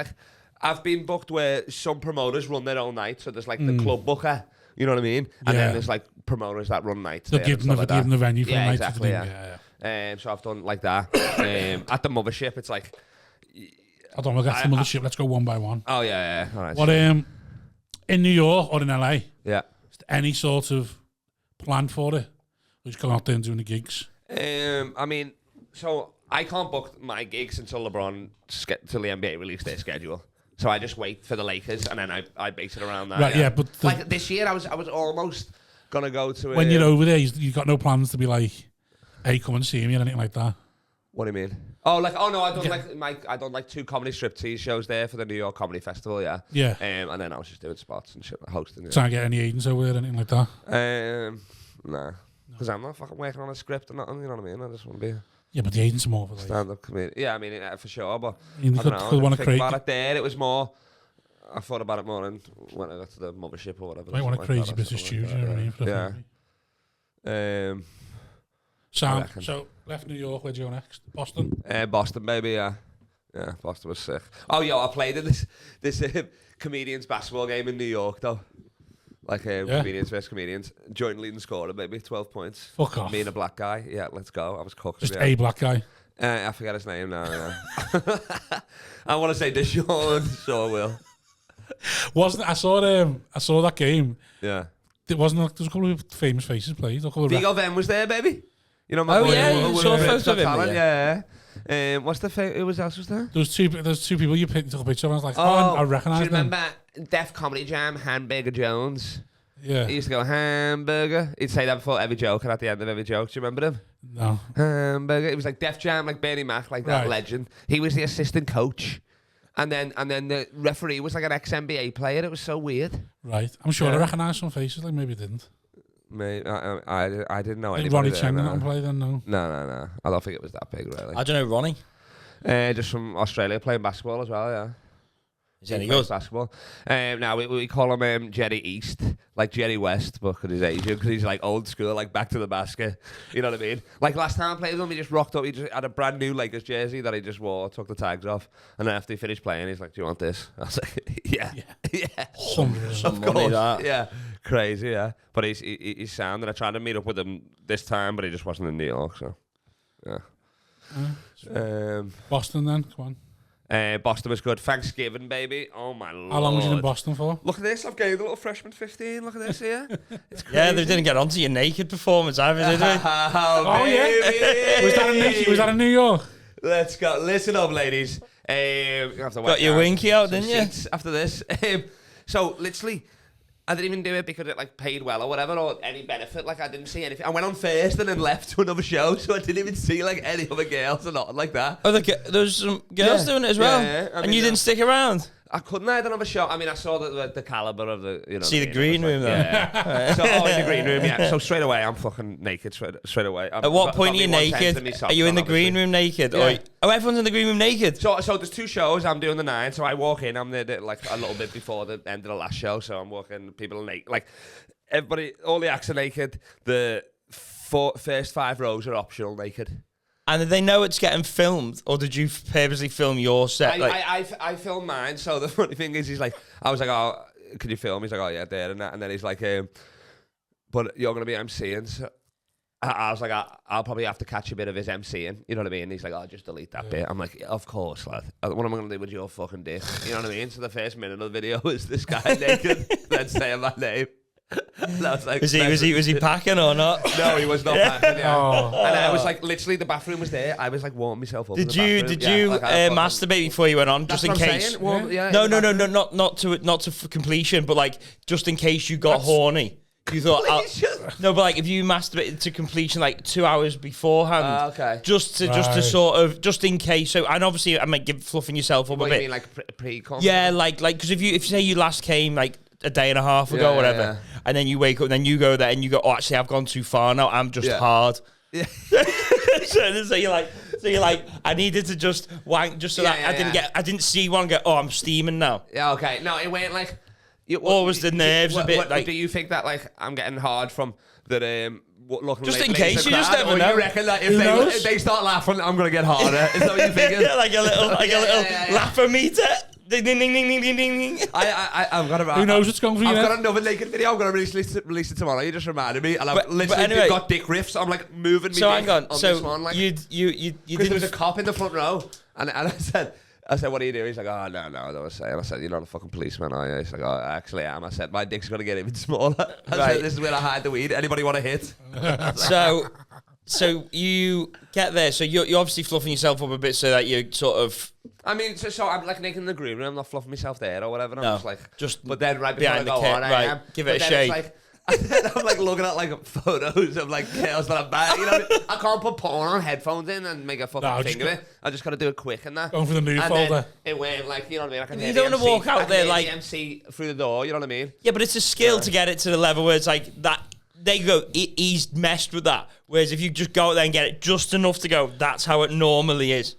I've been booked where some promoters run their own night, so there's the club booker, you know what I mean? And then there's promoters that run nights. They're giving the venue for a night. Exactly, yeah. So I've done that. At the Mothership, it's I don't know, that's the Mothership, let's go one by one. Oh, yeah. All right. What, in New York or in LA? Yeah. Any sort of plan for it? Or just going out there and doing the gigs? I mean, so I can't book my gigs until LeBron, till the NBA release their schedule. So I just wait for the Lakers, and then I base it around that. Right, yeah, but this year I was almost gonna go to. When you're over there, you got no plans to be hey, come and see me or anything like that. What do you mean? Oh no, I done 2 comedy striptease shows there for the New York Comedy Festival, yeah. Yeah. And then I was just doing spots and shit, hosting. Trying to get any agents over there or anything like that? Nah. Because I'm not fucking working on a script or nothing, you know what I mean? I just want to be Yeah, but the agents are more for like... stand-up comedian. Yeah, I mean, for sure, but You I don't know. could want to think create... about it there, it was more... I thought about it more when I got to the mothership or whatever. Might want a crazy bit of studio, you know what I mean? For Yeah. So, left New York, where'd you go next? Boston? Boston, baby, yeah. Yeah, Boston was sick. Oh, yo, I played in this comedians basketball game in New York, though. Like, comedians versus comedians. Joint leading scorer, baby, 12 points. Fuck off. Me and a black guy. Yeah, let's go. I was cooked. Just a black guy. I forget his name now. I want to say Deshaun, so I will. I saw that game. Yeah. There wasn't like, there's a couple of famous faces played. Vigo Venn was there, baby. You know my Oh boy, yeah, who you saw a was photo of him. talent, Yeah. yeah. What's the who else was there? There's two people you took a picture of. And I was like, I Do recognise you them. remember Def Comedy Jam, Hamburger Jones? Yeah. He used to go hamburger. He'd say that before every joke and at the end of every joke. Do you remember him? No. Hamburger. It was like Def Jam, like Bernie Mac, like that legend. He was the assistant coach. And then the referee was like an ex-NBA player. It was so weird. Right. I'm sure I recognised some faces, like maybe I didn't. Mate, I didn't know Like anybody Ronnie there, Cheng no. didn't play then, no. No. I don't think it was that big, really. I don't know Ronnie. Just from Australia, playing basketball as well, yeah. Is any He plays good? basketball. Now we call him Jerry East, like Jerry West, but because he's Asian, because he's like old school, like back to the basket. You know what I mean? Like last time I played with him, he just rocked up. He just had a brand new Lakers jersey that he just wore, took the tags off, and then after he finished playing, he's like, "Do you want this?" I was like, "Yeah." Some Of money course. that. Yeah, crazy, yeah. But he's sound, and I tried to meet up with him this time, but he just wasn't in New York, so yeah. Boston then, come on. Boston was good. Thanksgiving, baby. Oh my lord. How long was you in Boston for? Look at this. I've gained a little freshman 15. Look at this here. It's crazy. Yeah, they didn't get onto your naked performance either, did they? Oh, yeah. Was that in New York? Let's go. Listen up, ladies. You have to Got your winky out, didn't you? After this. So, literally, I didn't even do it because it like paid well or whatever, or any benefit. Like I didn't see anything. I went on first and then left to another show, so I didn't even see like any other girls or nothing like that. Oh, there's some girls doing it as well, and you didn't stick around. I couldn't. I had another show. I mean, I saw the caliber of the, you know. See the green room though. Yeah. So in the green room, yeah. So straight away, I'm fucking naked. Straight away. At what point are you naked? Are you in the green room naked? Yeah. Oh, everyone's in the green room naked. So there's two shows. I'm doing the 9. So I walk in. I'm there like a little bit before the end of the last show. So I'm walking. People are naked. Like everybody, all the acts are naked. The first 5 rows are optional naked. And did they know it's getting filmed, or did you purposely film your set? I filmed mine. So the funny thing is, I was like, "Oh, can you film?" He's like, "Oh yeah, there and that." And then he's like, "But you're gonna be MCing." So I was like, "I'll probably have to catch a bit of his MCing." You know what I mean? And he's like, "Oh, just delete that bit." I'm like, "Of course, lad. What am I gonna do with your fucking dick?" You know what I mean? So the first minute of the video is this guy naked, then saying my name. And I was like, was he packing or not? No, he was not packing. Yeah. Oh. And I was like, literally, the bathroom was there. I was like warming myself up. Did you masturbate before you went on, just in case? Well, No, not to completion, but like just in case you got horny. You thought, no, but like if you masturbated to completion like 2 hours beforehand, okay, just to sort of just in case. So, and obviously, I might give fluffing yourself up a bit. You mean like pre-com? Yeah, like because if you say you last came like a day and a half ago, or whatever, and then you wake up, and then you go there, and you go, "Oh, actually, I've gone too far now. I'm just hard." Yeah. so you're like, I needed to just wank just so that I didn't see one go, "Oh, I'm steaming now." Yeah, okay. No, it went like. Or was the nerves a bit like? Do you think that like I'm getting hard from that? Looking just like in case, you just never know. You reckon that if they start laughing, I'm gonna get harder? Is that what you're thinking? Yeah, like a little laugher meter. Ding ding ding ding ding ding. I've got Who knows what's going for you? I've got another naked video. I'm gonna release it tomorrow. You just reminded me, and I've literally got dick riffs. I'm like moving me. So hang on. So this one, like, you because there was a cop in the front row, and I said, "What do you do?" He's like, "Oh, no, I don't say." And I said, "You're not a fucking policeman, are you?" He's like, "Oh, I actually am." I said, "My dick's going to get even smaller." I said, "This is where I hide the weed. Anybody want to hit?" So you get there. So you're obviously fluffing yourself up a bit so that you sort of... I mean, so I'm like naked in the green room. I'm not fluffing myself there or whatever. I'm just like... But then right before I go on, I am. Give it a shake. And then I'm like looking at like photos of like girls that I'm bad. You know what I mean? I can't put porn on headphones in and make a fucking thing of it. I just got to do it quick and that. Going for the new folder. It went like, you know what I mean? I can you don't want to walk out there like the MC through the door. You know what I mean? Yeah, but it's a skill to get it to the level where it's like that. they go, he's messed with that. Whereas if you just go out there and get it just enough to go, that's how it normally is.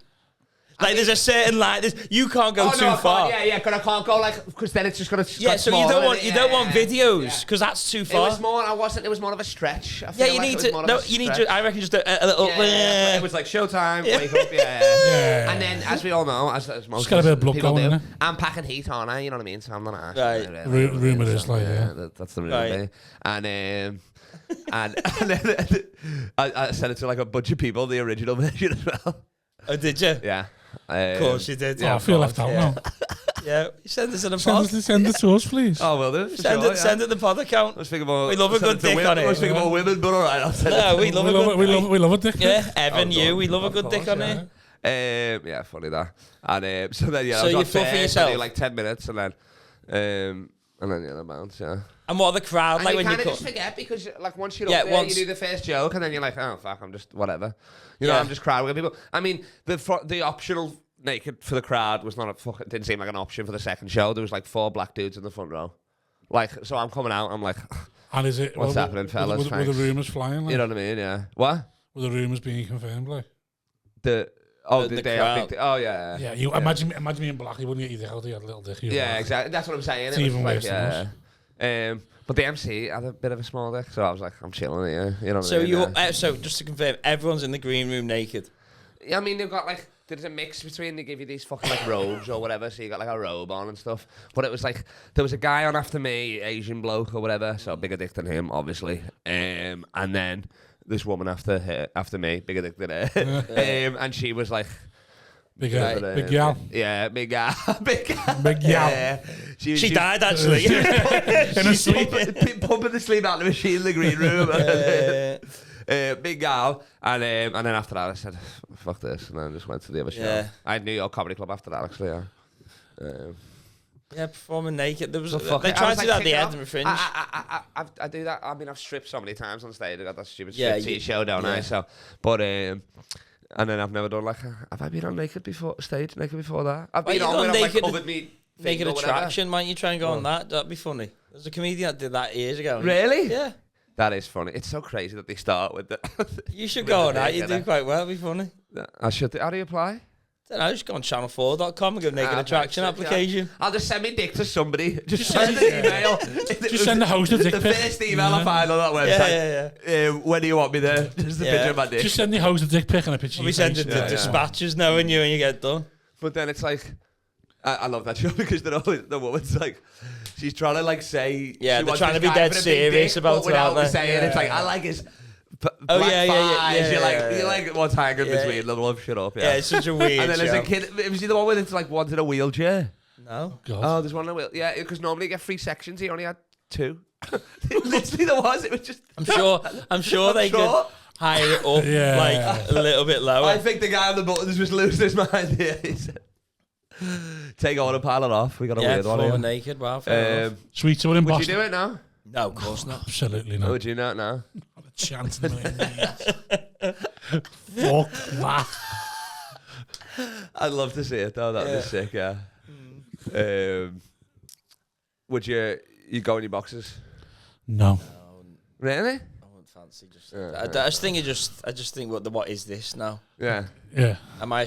Like, there's a certain line. You can't go too far. Because I can't go because then it's just gonna. Yeah, so you don't want videos because that's too far. It was more. It was more of a stretch. I you need to. No, you need to. I reckon just a little. It was like showtime. Wake up. Yeah. And then, as we all know, as most got a bit of blood people going, do, innit? I'm packing heat on. You know what I mean? So I'm not. Right. Rumor is like, that's the rumor. And then I sent it to like a bunch of people, the original version as well. Oh, did you? Yeah. Of course you did. I feel left out now. Yeah, send us in a pod. Send it to us, please. Oh, will do. Send it the pod account. I was thinking about. We love a good dick on it. I was thinking about women, but all right, I'll send it. No, we love a dick. Yeah, Evan, we love a good dick on it. Yeah, funny that. And so then so you're fluffing yourself. I do like 10 minutes and then the bounce. Yeah. And what are the crowd like when you kind of just forget because like once you're up there, you do the first joke and then you're like, oh fuck, I'm just whatever. You know, I'm just crowd with people. I mean, the optional naked for the crowd was not didn't seem like an option for the second show. There was like 4 black dudes in the front row. Like, so I'm coming out, I'm like, and is it what's happening, fellas? Were the rumours flying? Like? You know what I mean? Yeah. What? Were the rumours being confirmed? Like the crowd. Yeah, you imagine me in black, you wouldn't get your dick out, you had a little dick. Yeah, exactly. That's what I'm saying. It's even worse than us. But the MC had a bit of a small dick, so I was like, I'm chilling here. You know what I mean? So just to confirm, everyone's in the green room naked. I mean, they've got like, there's a mix between, they give you these fucking like robes or whatever, so you got like a robe on and stuff. But it was like, there was a guy on after me, Asian bloke or whatever, so bigger dick than him, obviously. And then this woman after me, bigger dick than her. And she was like, big gal. Yeah, big gal. Big gal. Big gal. Yeah. She died actually. In a sleep. Pumping the sleep out of the machine in the green room. Big gal. And then after that I said, fuck this. And then I just went to the other show. Yeah. I had New York Comedy Club after that actually, yeah, performing naked. They tried to do that at the Edinburgh Fringe. I do that. I mean, I've stripped so many times on stage. I got that stupid striptease show, don't I? So, but and then I've never done like have I been on naked before that? I've been on when I've like covered me. Naked Attraction, might you try and go on that? That'd be funny. There's a comedian that did that years ago. Really? Yeah. That is funny. It's so crazy that they start with the. You should go on that. You do quite well. It'd be funny. I should. How do you apply? I don't know, just go on channel4.com and go Naked Attraction application. I'll just send me dick to somebody. Just send an email. Just send the host a dick pic. The first email I find on that website. When do you want me there? Just a picture of my dick. Just send the host a dick pic and a picture of your face. We send it to dispatches knowing you and you get done. But then it's like, I love that show because the woman's like, she's trying to like say, they're trying to be dead serious about it, aren't they? Saying it's like, I like his. Thighs. You're like what's hanging between them. Love, shut up. Yeah, it's such a weird. And then there's a kid. Was he the one with it's like one's in a wheelchair? No. God. Oh, there's one in a wheel. Yeah, because normally you get 3 sections. He only had 2. Literally, there was. It was just. I'm sure they could hire it up like a little bit lower. I think the guy on the buttons was losing his mind. Yeah, he said, take on and pile it off. We got a weird one here. Naked. Wow. Sweet. So we're in Boston. Would you do it now? No, of course not. Absolutely not. Would you not now? Not a chance in a million years. Fuck that. I'd love to see it though. That'd be sick. Yeah. Would you go in your boxes? No. Really? I wouldn't fancy just. I just think what is this now? Yeah. I'm a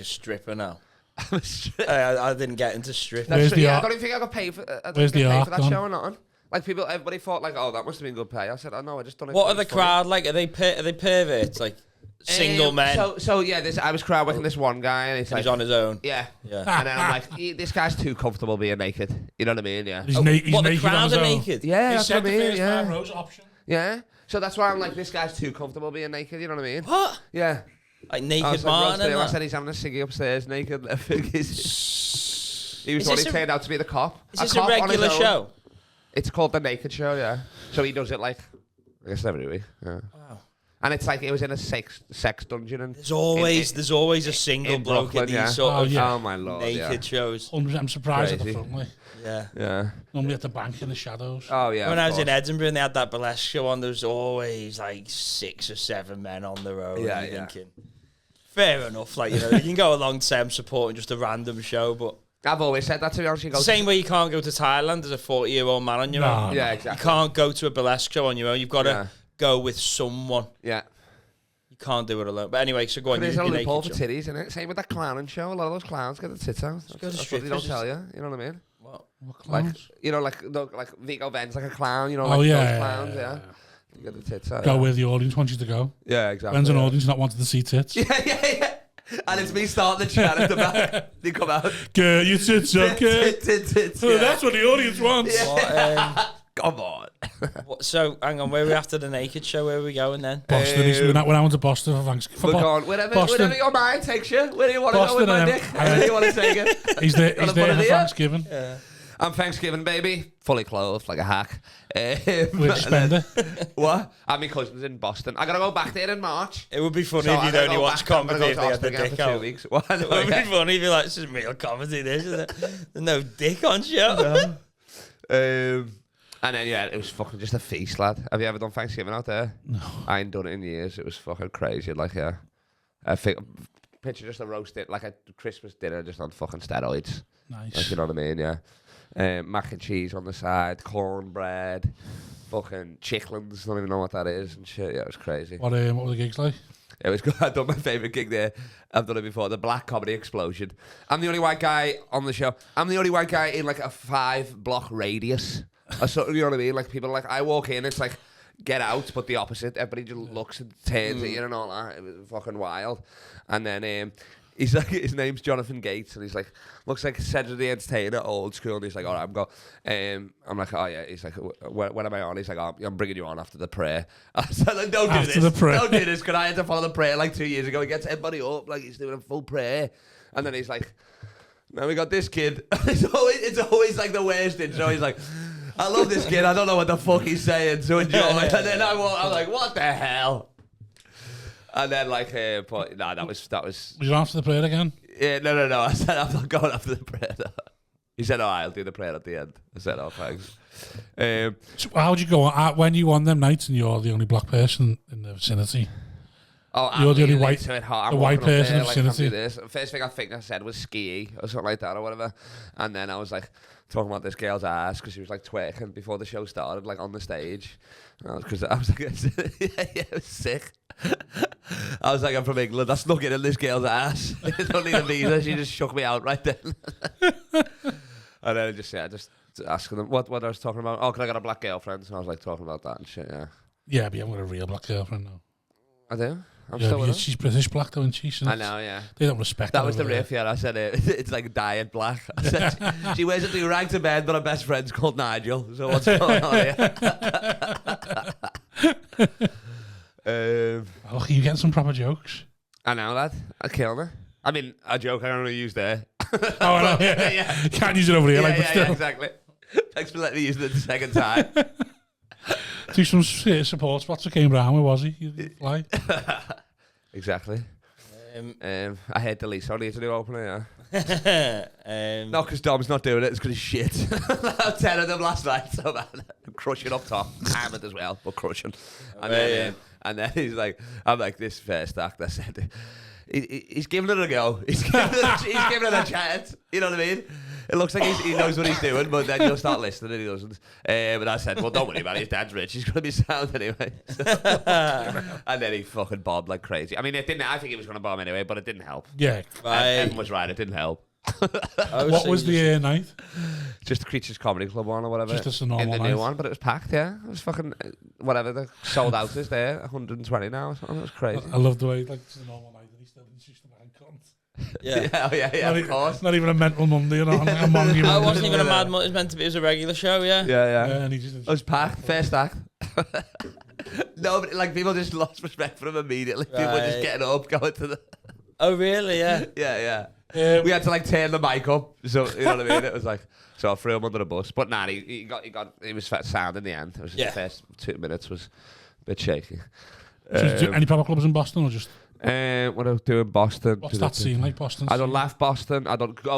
stripper now. I didn't get into stripping. Where's the I don't even think I got paid for. Where's the art for that show or nothing. Like everybody thought like, oh, that must have been good pay. I said, oh no, I just don't. What are the crowd like? Are they perverts? Like single men? So yeah, I was crowd working this one guy, and he's on his own. Yeah. And then I'm like, this guy's too comfortable being naked. You know what I mean? Yeah. He's naked. The crowd are naked. Yeah, that's what I mean. Yeah. Rows option. Yeah. So that's why I'm like, this guy's too comfortable being naked. You know what I mean? What? Yeah. Like naked man. I said he's having a ciggy upstairs naked. He was what he turned out to be the cop. Is this a regular show? It's called The Naked Show, yeah. So he does it like, I guess every week. Yeah. Wow. And it's like, it was in a sex dungeon. And there's always a single bloke Brooklyn, in these sort of oh my Lord, naked shows. I'm surprised at the front, like. Yeah. Normally at the bank in the shadows. Oh, yeah. When I was in Edinburgh and they had that burlesque show on, there was always like 6 or 7 men on the road. Yeah, thinking, fair enough, like, you know, you can go along to say I'm supporting just a random show, but I've always said that, to be honest. You go Same way you can't go to Thailand as a 40-year-old man on your own. Yeah, exactly. You can't go to a burlesque show on your own. You've got to go with someone. Yeah. You can't do it alone. But anyway, so go on. There's a loophole for titties, isn't it? Same with that clowning show. A lot of those clowns get the tits out. That's what they don't tell you. You know what I mean? What clowns? Like, like Vigo Ben's like a clown. You know, Oh, like yeah. those clowns, yeah. You get the tits out. Go where the audience wants you to go. Yeah, exactly. When's an audience not wanted to see tits? Yeah. And it's me starting the chat at the back. They come out. Get your tits up, kid. Tits, Oh, that's what the audience wants. Yeah. Come on. So, hang on, where are we after the naked show? Where are we going then? Boston. When I went to Boston for Thanksgiving. We're going wherever your mind takes you. Where do you want to go with my dick? Where do you want to take it? He's there for Thanksgiving. Yeah. I'm Thanksgiving, baby. Fully clothed like a hack. Which spender? What? And my cousin's in Boston. I gotta go back there in March. It would be funny if you'd only watch comedy if they had the dick out. 2 weeks. It would be funny if you're like, this is real comedy, this, isn't it? There's no dick on show. And then, yeah, it was fucking just a feast, lad. Have you ever done Thanksgiving out there? No. I ain't done it in years. It was fucking crazy. Like, yeah. I think, picture just a roast it, like a Christmas dinner just on fucking steroids. Nice. Like, you know what I mean, yeah. Mac and cheese on the side, cornbread, fucking chicklins, don't even know what that is, and shit. Yeah, it was crazy. What were the gigs like? It was good. I've done my favourite gig there. I've done it before. The Black Comedy Explosion. I'm the only white guy on the show. I'm the only white guy in like a 5-block radius. You know what I mean? Like people like, I walk in, it's like, get out, but the opposite. Everybody just looks and turns at you and all that. It was fucking wild. And then he's like, his name's Jonathan Gates, and he's like, looks like Cedric the Entertainer, old school. And he's like, all right, I'm going. I'm like, oh yeah. He's like, when am I on? He's like, oh, I'm bringing you on after the prayer. I said, like, don't do After this. the prayer. Don't do this, because I had to follow the prayer like 2 years ago. He gets everybody up, like he's doing a full prayer. And then he's like, now we got this kid. It's always like the worst intro. He's like, I love this kid. I don't know what the fuck he's saying, so enjoy. And then I'm like, what the hell? And then like, but nah, that was. Was you after the prayer again? Yeah, no. I said I'm not going after the prayer. No. He said, "Oh, I'll do the prayer at the end." I said, "Oh, thanks." So how'd you go on when you won them nights and you're the only black person in the vicinity? Oh, you're the only white, the white person in the vicinity. First thing I think I said was ski or something like that or whatever, and then I was like talking about this girl's ass because she was like twerking before the show started, like on the stage. Because I was like, yeah, it was sick. I was like, I'm from England. I snuck in this girl's ass. I don't need a visa. She just shook me out right then. And then just asking them what I was talking about. Oh, 'cause I got a black girlfriend. So I was like talking about that and shit. Yeah. Yeah, but you haven't got a real black girlstill now. I do. I'm yeah, still with her. She's British black though, isn't she? So I know, yeah. They don't respect that. That was the riff, yeah. I said it's like dyed black. I said she wears a do-rag to bed, but her best friend's called Nigel. So what's going on here? Oh, you getting some proper jokes? I know, lad. I killed her. I mean, a joke I only use there. Oh, no, yeah. You can't use it over here, yeah, like, but still. Yeah, exactly. Thanks for letting me use it the second time. Do some support spots for Kane Brown. Where was he? Fly. Exactly. I hate the lease. I need to do opening, yeah. Not because Dom's not doing it, it's because he's shit. I had 10 of them last night, so man, I'm crushing up top. Hammered as well, but crushing. And then he's like, I'm like, this first act, I said, he's giving it a go. He's giving it a chance. You know what I mean? It looks like he knows what he's doing, but then you'll start listening and he doesn't. But I said, well, don't worry about it. His dad's rich. He's going to be sound anyway. And then he fucking bombed like crazy. I mean, it didn't. I think he was going to bomb anyway, but it didn't help. Yeah. Everyone was right. It didn't help. What was the night? Just the Creatures Comedy Club one or whatever. Just a normal in the night. new one, but it was packed, yeah. It was fucking, whatever, the sold out is there, 120 now or something. It was crazy. I love the way, like, it's a normal night and he still insists on being cunt. Yeah, of course. Not even a mental Monday, you know. A Monday. I wasn't even a mad Monday. It was meant to be. It was a regular show, yeah. Yeah. And he just it was packed. First act. Nobody, like, people just lost respect for him immediately. People were just getting up, going to the. Oh really? Yeah. Yeah. We had to like turn the mic up, so you know what I mean. It was like, so I threw him under the bus. But nah, he was sound in the end. It was just the first 2 minutes was a bit shaky. Any proper clubs in Boston or just? What I do in Boston. What's that scene like, Boston? I don't laugh Boston.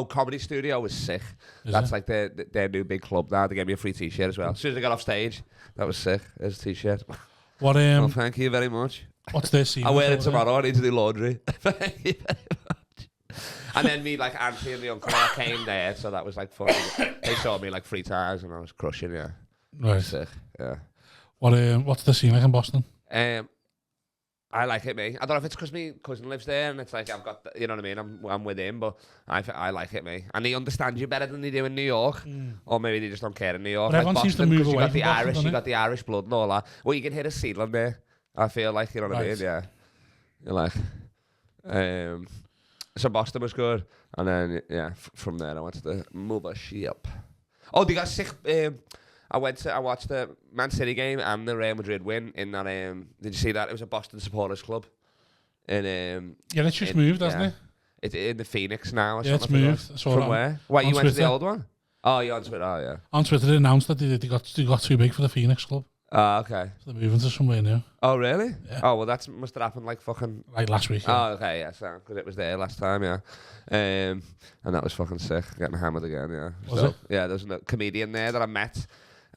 Comedy Studio was sick. That's like their new big club now. They gave me a free t-shirt as well. As soon as I got off stage, that was sick. There's a t-shirt. What well, thank you very much. What's their scene? I wear it tomorrow. I need to do laundry. Thank you very much. And then me, like, auntie and the uncle came there, so that was like fucking. They saw me like 3 times, and I was crushing. Yeah, Right. sick. Yeah. What's the scene like in Boston? I like it, me. I don't know if it's because my cousin lives there, and it's like I've got, you know what I mean. I'm with him, but I like it, me. And they understand you better than they do in New York, or maybe they just don't care in New York. But everyone seems to move away from Boston, You got the Irish blood and all that. Well, you can hit a ceiling there. I feel like, you know what I mean. Yeah. You're like, so Boston was good, and then from there I went to the mothership. Oh, they got sick. I watched the Man City game and the Real Madrid win in that. Did you see that? It was a Boston supporters club. And it's just moved, hasn't it? It's in the Phoenix now. Or it's moved. From where? What, you went to the old one? Oh, you're on Twitter. Oh, yeah. On Twitter, they announced that they got too big for the Phoenix club. Oh, okay. So they're moving to somewhere new. Oh, really? Yeah. Oh, well, must have happened like fucking... Like last week. Yeah. Oh, okay, yeah, so, because it was there last time, yeah. And that was fucking sick, getting hammered again, yeah. Was it? Yeah, there was a comedian there that I met,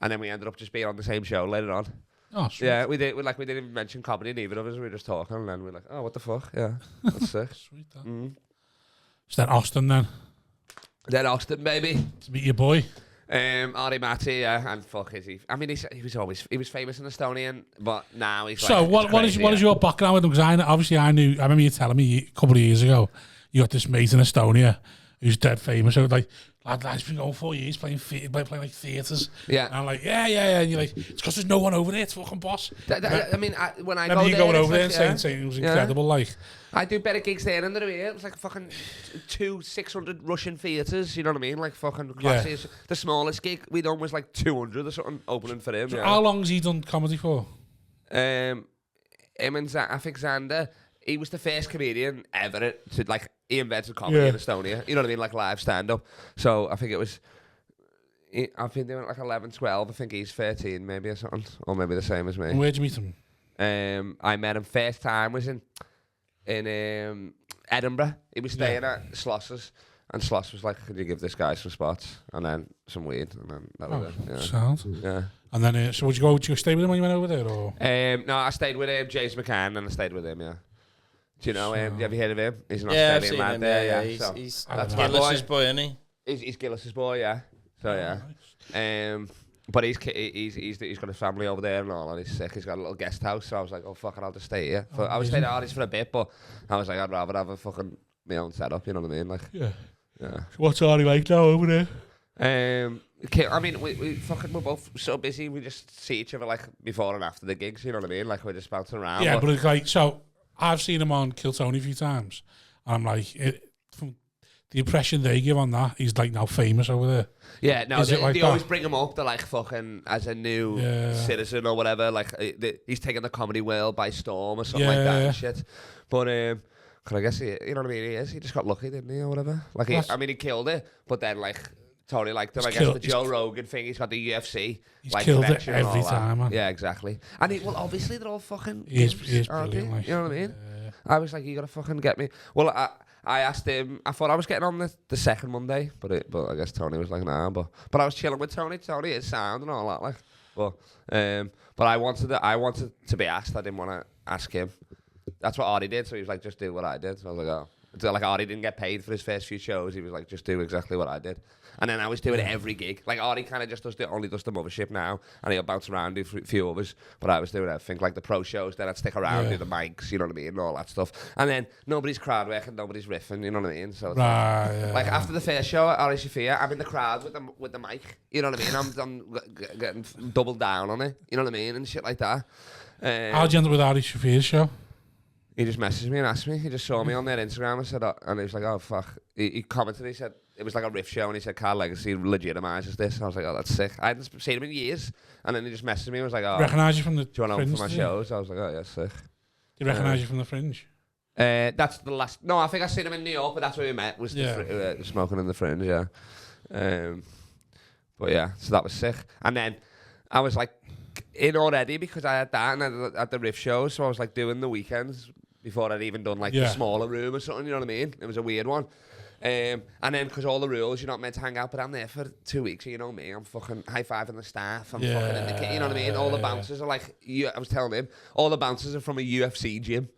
and then we ended up just being on the same show later on. Oh, sweet. Yeah, we didn't even mention comedy, neither of us. We were just talking, and then we were like, oh, what the fuck? Yeah, that's sick. Sweet, that. Is that Austin then? Then Austin, baby. To meet your boy. Artie Matty, yeah, and fuck is he? I mean, he was famous in Estonian, but now he's so like, what is your background with him? Because I remember you telling me a couple of years ago you got this mate in Estonia who's dead famous. So like, lad's been going 4 years playing like theatres. Yeah, and I'm like, yeah, and you're like, it's because there's no one over there. It's fucking boss. I mean, when I remember go you there, going over there like, and saying it was incredible. Like, I do better gigs there than there here. It was like fucking 600 Russian theatres, you know what I mean? Like fucking classes. The smallest gig we done was like 200 or something opening for him. So how long has he done comedy for? Him and I think Xander, he was the first comedian ever to, like, he invented comedy in Estonia. You know what I mean? Like live stand-up. So I think it was, I've been doing it like 11, 12. I think he's 13 maybe or something. Or maybe the same as me. And where'd you meet him? I met him first time was in Edinburgh. He was staying at Sloss's, and Sloss was like, "Could you give this guy some spots and then some weed?" And then that was it. Yeah. Sounds. Yeah. And then, so would you stay with him when you went over there, or? No, I stayed with James McCann, and I stayed with him. Yeah. Do you know him? Have you heard of him? He's an Australian lad there. Yeah. He's that's Gillis's boy, isn't he? He's Gillis's boy. Yeah. So yeah. Nice. But he's got a family over there and all, and he's sick. He's got a little guest house, so I was like, oh fuck it, I'll just stay here. I was staying at Artie's for a bit, but I was like, I'd rather have a fucking my own setup. You know what I mean? Like, yeah. What's Artie like now over there? I mean, we're both so busy. We just see each other like before and after the gigs. You know what I mean? Like we're just bouncing around. Yeah, but it's like, so I've seen him on Kil Tony a few times, and I'm like, from the impression they give on that, he's like now famous over there. Yeah, no, they always bring him up. They're like fucking as a new citizen or whatever. Like he's taking the comedy world by storm or something like that and shit. But I guess you know what I mean. He just got lucky, didn't he, or whatever? Like he killed it. But then like Tony liked him. I guess the Joe Rogan thing. He's got the UFC. He's like, killed it every time, man. Yeah, exactly. And obviously they're all fucking. He is brilliant. Like, you know what I mean? I was like, you gotta fucking get me. Well, I asked him. I thought I was getting on the second Monday, but I guess Tony was like, nah. But I was chilling with Tony. Tony is sound and all that, like. But I wanted to be asked. I didn't want to ask him. That's what Artie did. So he was like, just do what I did. So I was like, oh. So like Artie didn't get paid for his first few shows. He was like, just do exactly what I did. And then I was doing every gig. Like Artie kind of just only does the mothership now, and he'll bounce around, do a few others. But I was doing everything, like the pro shows. Then I'd stick around, do the mics, you know what I mean, and all that stuff. And then nobody's crowd working, nobody's riffing, you know what I mean. So it's like after the first show at Ari Shafia, I'm in the crowd with the mic, you know what I mean. I'm getting doubled down on it, you know what I mean, and shit like that. How'd you end up with Ari Shafia's show? He just messaged me and asked me. He just saw me on their Instagram and said, and he was like, oh, fuck. He commented, he said, it was like a riff show, and he said, Carl Legacy legitimises this. And I was like, oh, that's sick. I hadn't seen him in years. And then he just messaged me and was like, oh. Recognise you from the do you want to Fringe? for my shows? I was like, oh, yeah, sick. Do you recognise you from the Fringe? That's the last. No, I think I seen him in New York, but that's where we met, was smoking in the Fringe, yeah. But yeah, so that was sick. And then I was like in already because I had that and at the riff shows, so I was like doing the weekends before I'd even done like the smaller room or something, you know what I mean? It was a weird one. And then because all the rules, you're not meant to hang out, but I'm there for 2 weeks, you know me, I'm fucking high-fiving the staff, I'm fucking in the you know what I mean? All the bouncers are like, I was telling him, all the bouncers are from a UFC gym.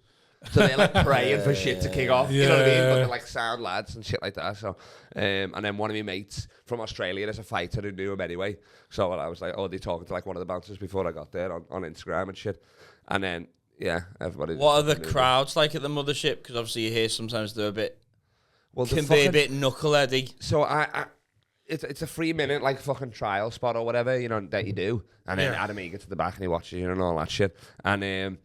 So they're like praying for shit to kick off. You know what I mean? But Yeah. they're like sound lads and shit like that. So, and then one of my mates from Australia is a fighter who knew him anyway. So I was like, oh, they're talking to like one of the bouncers before I got there on Instagram and shit. And then, yeah, everybody. What are the knew crowds like at the mothership? Because obviously you hear sometimes they're a bit, Well, can be a bit knuckleheady. So it's a 3-minute like fucking trial spot or whatever, you know, that you do. And then Adam E gets to the back and he watches you and all that shit. And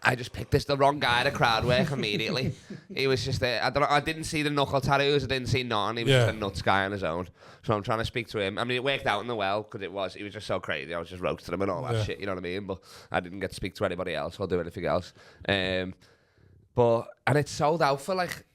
I just picked the wrong guy to crowd work immediately. He was just I didn't see the knuckle tattoos. I didn't see none. He was just a nuts guy on his own. So I'm trying to speak to him. I mean, it worked out in the well because he was just so crazy. I was just roasting him and all that shit. You know what I mean? But I didn't get to speak to anybody else or do anything else. And it's sold out for like.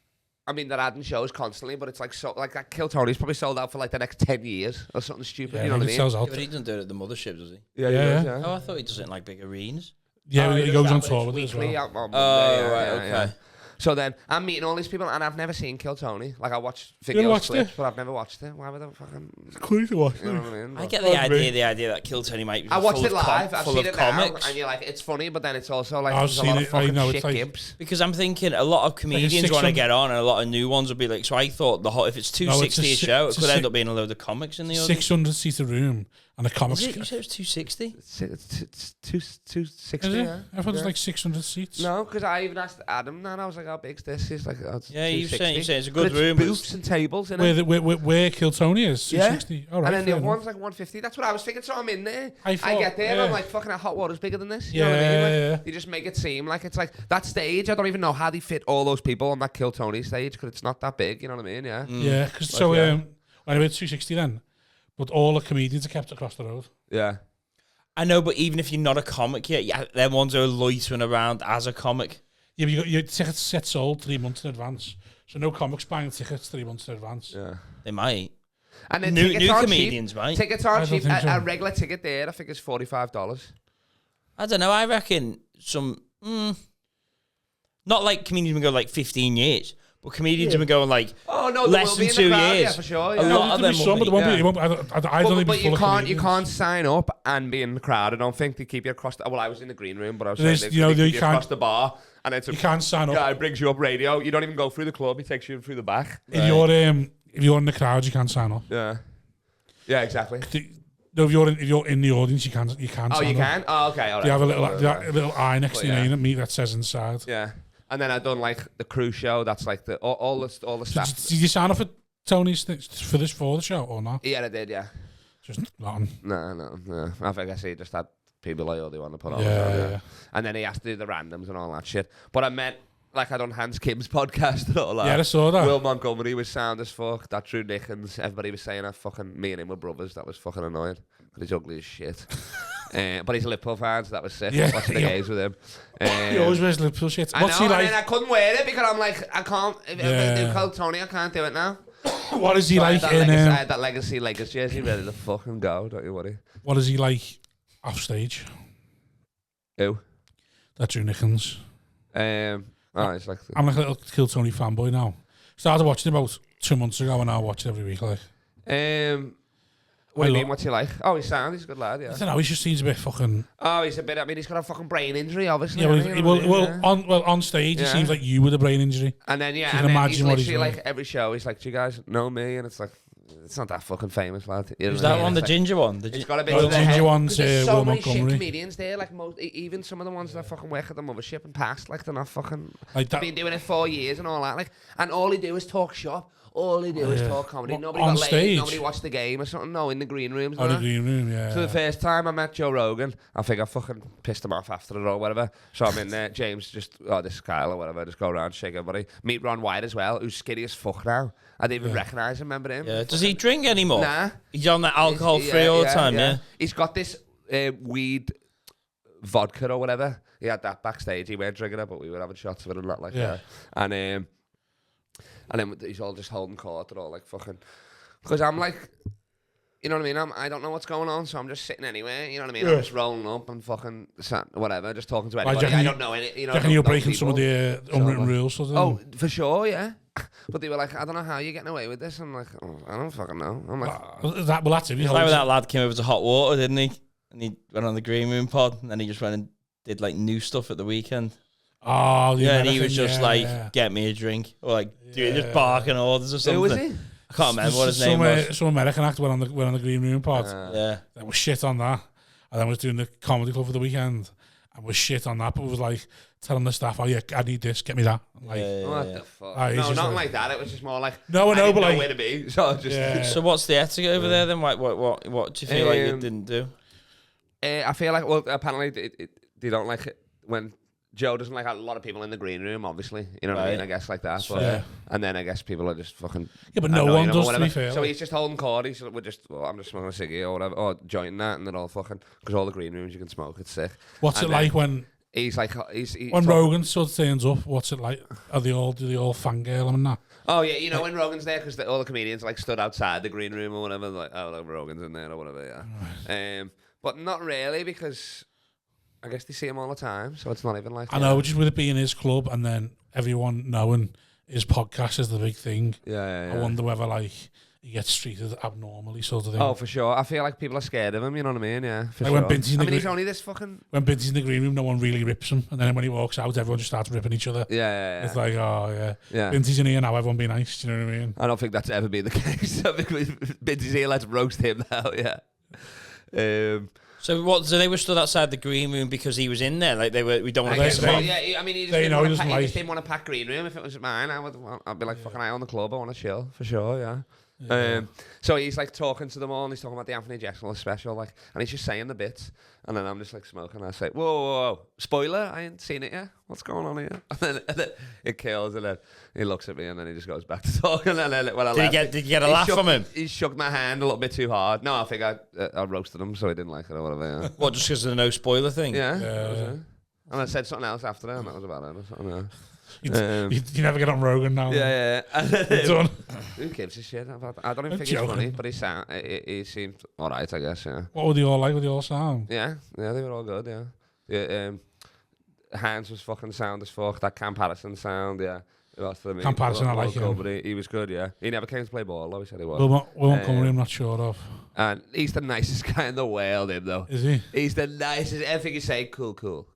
I mean, they're adding shows constantly, but it's like that Kil Tony's probably sold out for like the next 10 years or something stupid. Yeah, you know what I mean? Sells out. Yeah, but he doesn't do it at the mothership, does he? Yeah, Yeah. Oh, I thought he does it in like big arenas. Yeah, he goes on But tour it's with it as weekly well. out on Monday, Okay. So then I'm meeting all these people, and I've never seen Kil Tony. Like I watch never videos watched clips, it? but I've never watched it. Why would I fucking? Cool to watch. You know what I mean? I But get Oh, the idea that Kil Tony might be I watched full it of live. I've full seen of it now, comics. and you're like, it's funny, but then it's also like I've there's a lot seen of it, I fucking know, shit it's like- gimps. Because I'm thinking a lot of comedians want to 600 get on, and a lot of new ones will be like. So I thought if it's 260 a show, it could end up being a load of comics in the audience. 600 seat a room and a comics. Is it? You said it was 260. It's 260. Is it? Yeah. I thought it was Yeah. like 600 seats. No, because I even asked Adam, and I was like, how big's this? He's like, oh, it's Yeah, you 260. saying it's a But good it's room. but booths and tables, innit? Where Kil Tony is, Yeah. 260. All right, And then the fair other enough. one's like 150. That's what I was thinking. So I'm in there. I I thought- get there and yeah. I'm like, fucking hot water's bigger than this. You know what I mean? Yeah, Like, yeah. you just make it seem like it's like that stage. I don't even know how they fit all those people on that Kil Tony stage because it's not that big. You know what I mean? Yeah. Yeah, because so yeah. I went 260 then, but all the comedians are kept across the road. Yeah. I know, but even if you're not a comic yet, them ones are loitering around as a comic. Yeah, but your tickets set sold 3 months in advance, so no comics buying tickets 3 months in advance. Yeah. They might. And then New tickets aren't comedians, cheap. mate. Tickets I aren't don't cheap. think so. A regular ticket there, I think, is $45. I don't know. I reckon some, not like comedians have been going like 15 years, but comedians have been going like Oh no, there less will than be in 2 the crowd, years. yeah, for sure. A Yeah. lot of There'll them be will some, but be. there won't yeah. be. It won't, I don't think But be you full of can't comedians. sign up and be in the crowd. I don't think they keep you across. Well, I was in the green room, but I was There's- saying you know, they keep you you can't- across the bar, and it's a You can't sign up. guy brings you up radio. You don't even go through the club. He takes you through the back. If you're in the crowd, you can't sign up. Yeah, yeah, exactly. No, if you're in the audience, you can't. You can't. Oh, sign you up. can. Oh, okay. All right. You have a little eye next Well, to your yeah. name at me that says inside. Yeah, and then I done like the crew show. That's like the all the stuff. Did you sign up for Tony's for the show or not? Yeah, I did. Yeah. Just nothing. No. I think I see just had people like all they want to put on. Yeah. And then he has to do the randoms and all that shit. But I meant like I done Hans Kim's podcast and all that. Yeah, I saw that. Will Montgomery was sound as fuck. That Drew Nickens. Everybody was saying that fucking me and him were brothers. That was fucking annoying. But he's ugly as shit. But he's a Liverpool fan, so that was sick. Yeah. Watching the games with him. He always wears Liverpool shit. I What's know, he and like? then I couldn't wear it because I'm like, I can't. If I do Kil Tony, I can't do it now. What is he So I like had in? I had that Legacy Lakers jersey ready to fucking go. Don't you worry. What is he like off stage? Who? That Drew Nickens. It's like I'm like a little Kil Tony fanboy now. Started watching him about 2 months ago, and I watch it every week. Like, what do you mean? What's he like? Oh, he's sound. He's a good lad. I Yeah. don't know. He just seems a bit fucking. Oh, he's a bit. I mean, he's got a fucking brain injury, obviously. Yeah, hasn't he? You know what I mean? Yeah. on stage, he Yeah. seems like you with a brain injury. And then you yeah, can and then imagine he's what he's literally doing. like every show. He's like, "Do you guys know me?" And it's like, it's not that fucking famous, lad. You know Who's what I that mean? one? The It's ginger one? It's got a bit Oh, of the the ginger head. one's, 'Cause there's so Will many shit Montgomery. comedians there. Like even some of the ones that fucking work at the mothership and past, like they're not fucking. Like They've that. been doing it 4 years and all that. Like, and all they do is talk shop. All they do is Yeah. talk comedy. What, Nobody on got laid. stage? Nobody watched the game or something. No, in the green rooms. On and the that. green room, yeah. So the first time I met Joe Rogan, I think I fucking pissed him off after it or whatever. So I'm in there, James just, this is Kyle or whatever, just go around, shake everybody. Meet Ron White as well, who's skinny as fuck now. I didn't even recognise him, remember him? Yeah. Does he drink anymore? Nah. He's on that alcohol free all the time, yeah. He's got this weed vodka or whatever. He had that backstage. He weren't drinking it, but we were having shots of it and that like that. And then he's all just holding court and all like fucking... Because I'm like... You know what I mean? I don't know what's going on, so I'm just sitting anywhere. You know what I mean? I'm just rolling up and fucking whatever, just talking to anybody. I don't know any. You know, Reckon you're breaking some of the unwritten rules? Sort of Oh, for sure, yeah. But they were like, I don't know how you're getting away with this. I'm like, I don't fucking know. I'm like, that's it. It's like when that lad came over to Hot Water, didn't he? And he went on the green room pod, and then he just went and did like new stuff at the weekend. Oh, the Yeah, and he American, was just get me a drink. Or like, just barking orders or something. Who was he? I can't remember what his name was. Some American actor went on the green room pod. Yeah. That was shit on that. And then was doing the comedy club for the weekend. And was shit on that, but was like telling the staff, "Oh yeah, I need this, get me that." Like, what the fuck? No, nothing like that. It was just more like no, I didn't but know like where to be. So just So what's the etiquette over there then? What do you feel like you didn't do? I feel like apparently they don't like it when Joe doesn't like a lot of people in the green room. Obviously, you know what I mean. I guess like that. But, and then I guess people are just fucking but no one does. To be fair, so he's just holding court. I'm just smoking a ciggy or whatever, or jointing that, and they're all fucking because all the green rooms you can smoke. It's sick. What's it like when? He's like, when Rogan sort of turns up, what's it like? Do they all fangirl him and that? Oh yeah, you know when Rogan's there because all the comedians like stood outside the green room or whatever, like look, Rogan's in there or whatever, yeah. But not really because I guess they see him all the time, so it's not even like. I know, just with it being his club and then everyone knowing his podcast is the big thing. Yeah. I wonder whether like he gets treated abnormally, sort of thing. Oh, for sure. I feel like people are scared of him. You know what I mean? Yeah. For like sure. When Binty's in the he's only this fucking. When Binty's in the green room, no one really rips him, and then when he walks out, everyone just starts ripping each other. Yeah. It's like, oh yeah. Binty's in here now, everyone be nice. Do you know what I mean? I don't think that's ever been the case. I think Binty's here. Let's roast him now. Yeah. So they were stood outside the green room because he was in there. Like we don't want to get him on. Yeah, I mean, he just didn't want to pack green room. If it was mine, I'd be like, fucking, I own the club. I want to chill for sure. Yeah. So he's like talking to them all, and he's talking about the Anthony Jeselnik special, like, and he's just saying the bits, and then I'm just like smoking. I say, whoa, spoiler! I ain't seen it yet. What's going on here? And then it kills, and then he looks at me, and then he just goes back to talking. And then when I did you get a laugh from him? He shook my hand a little bit too hard. No, I think I roasted him, so he didn't like it or whatever. Yeah. What, just because of the no spoiler thing? Yeah. And I said something else after that, and that was about it. Or something, yeah. You never get on Rogan now. Yeah. Done. Who gives a shit about that? I don't even think it's funny, but he seemed alright, I guess, yeah. What were they all like? Were they all sound? Yeah, they were all good, yeah. Hans was fucking sound as fuck. That Camp Harrison sound, yeah. Camp Harrison, I like him. He was good, yeah. He never came to play ball, though, he said he was. Wilmot Cumry, I'm not sure of. And he's the nicest guy in the world, him, though. Is he? He's the nicest. Everything you say, cool.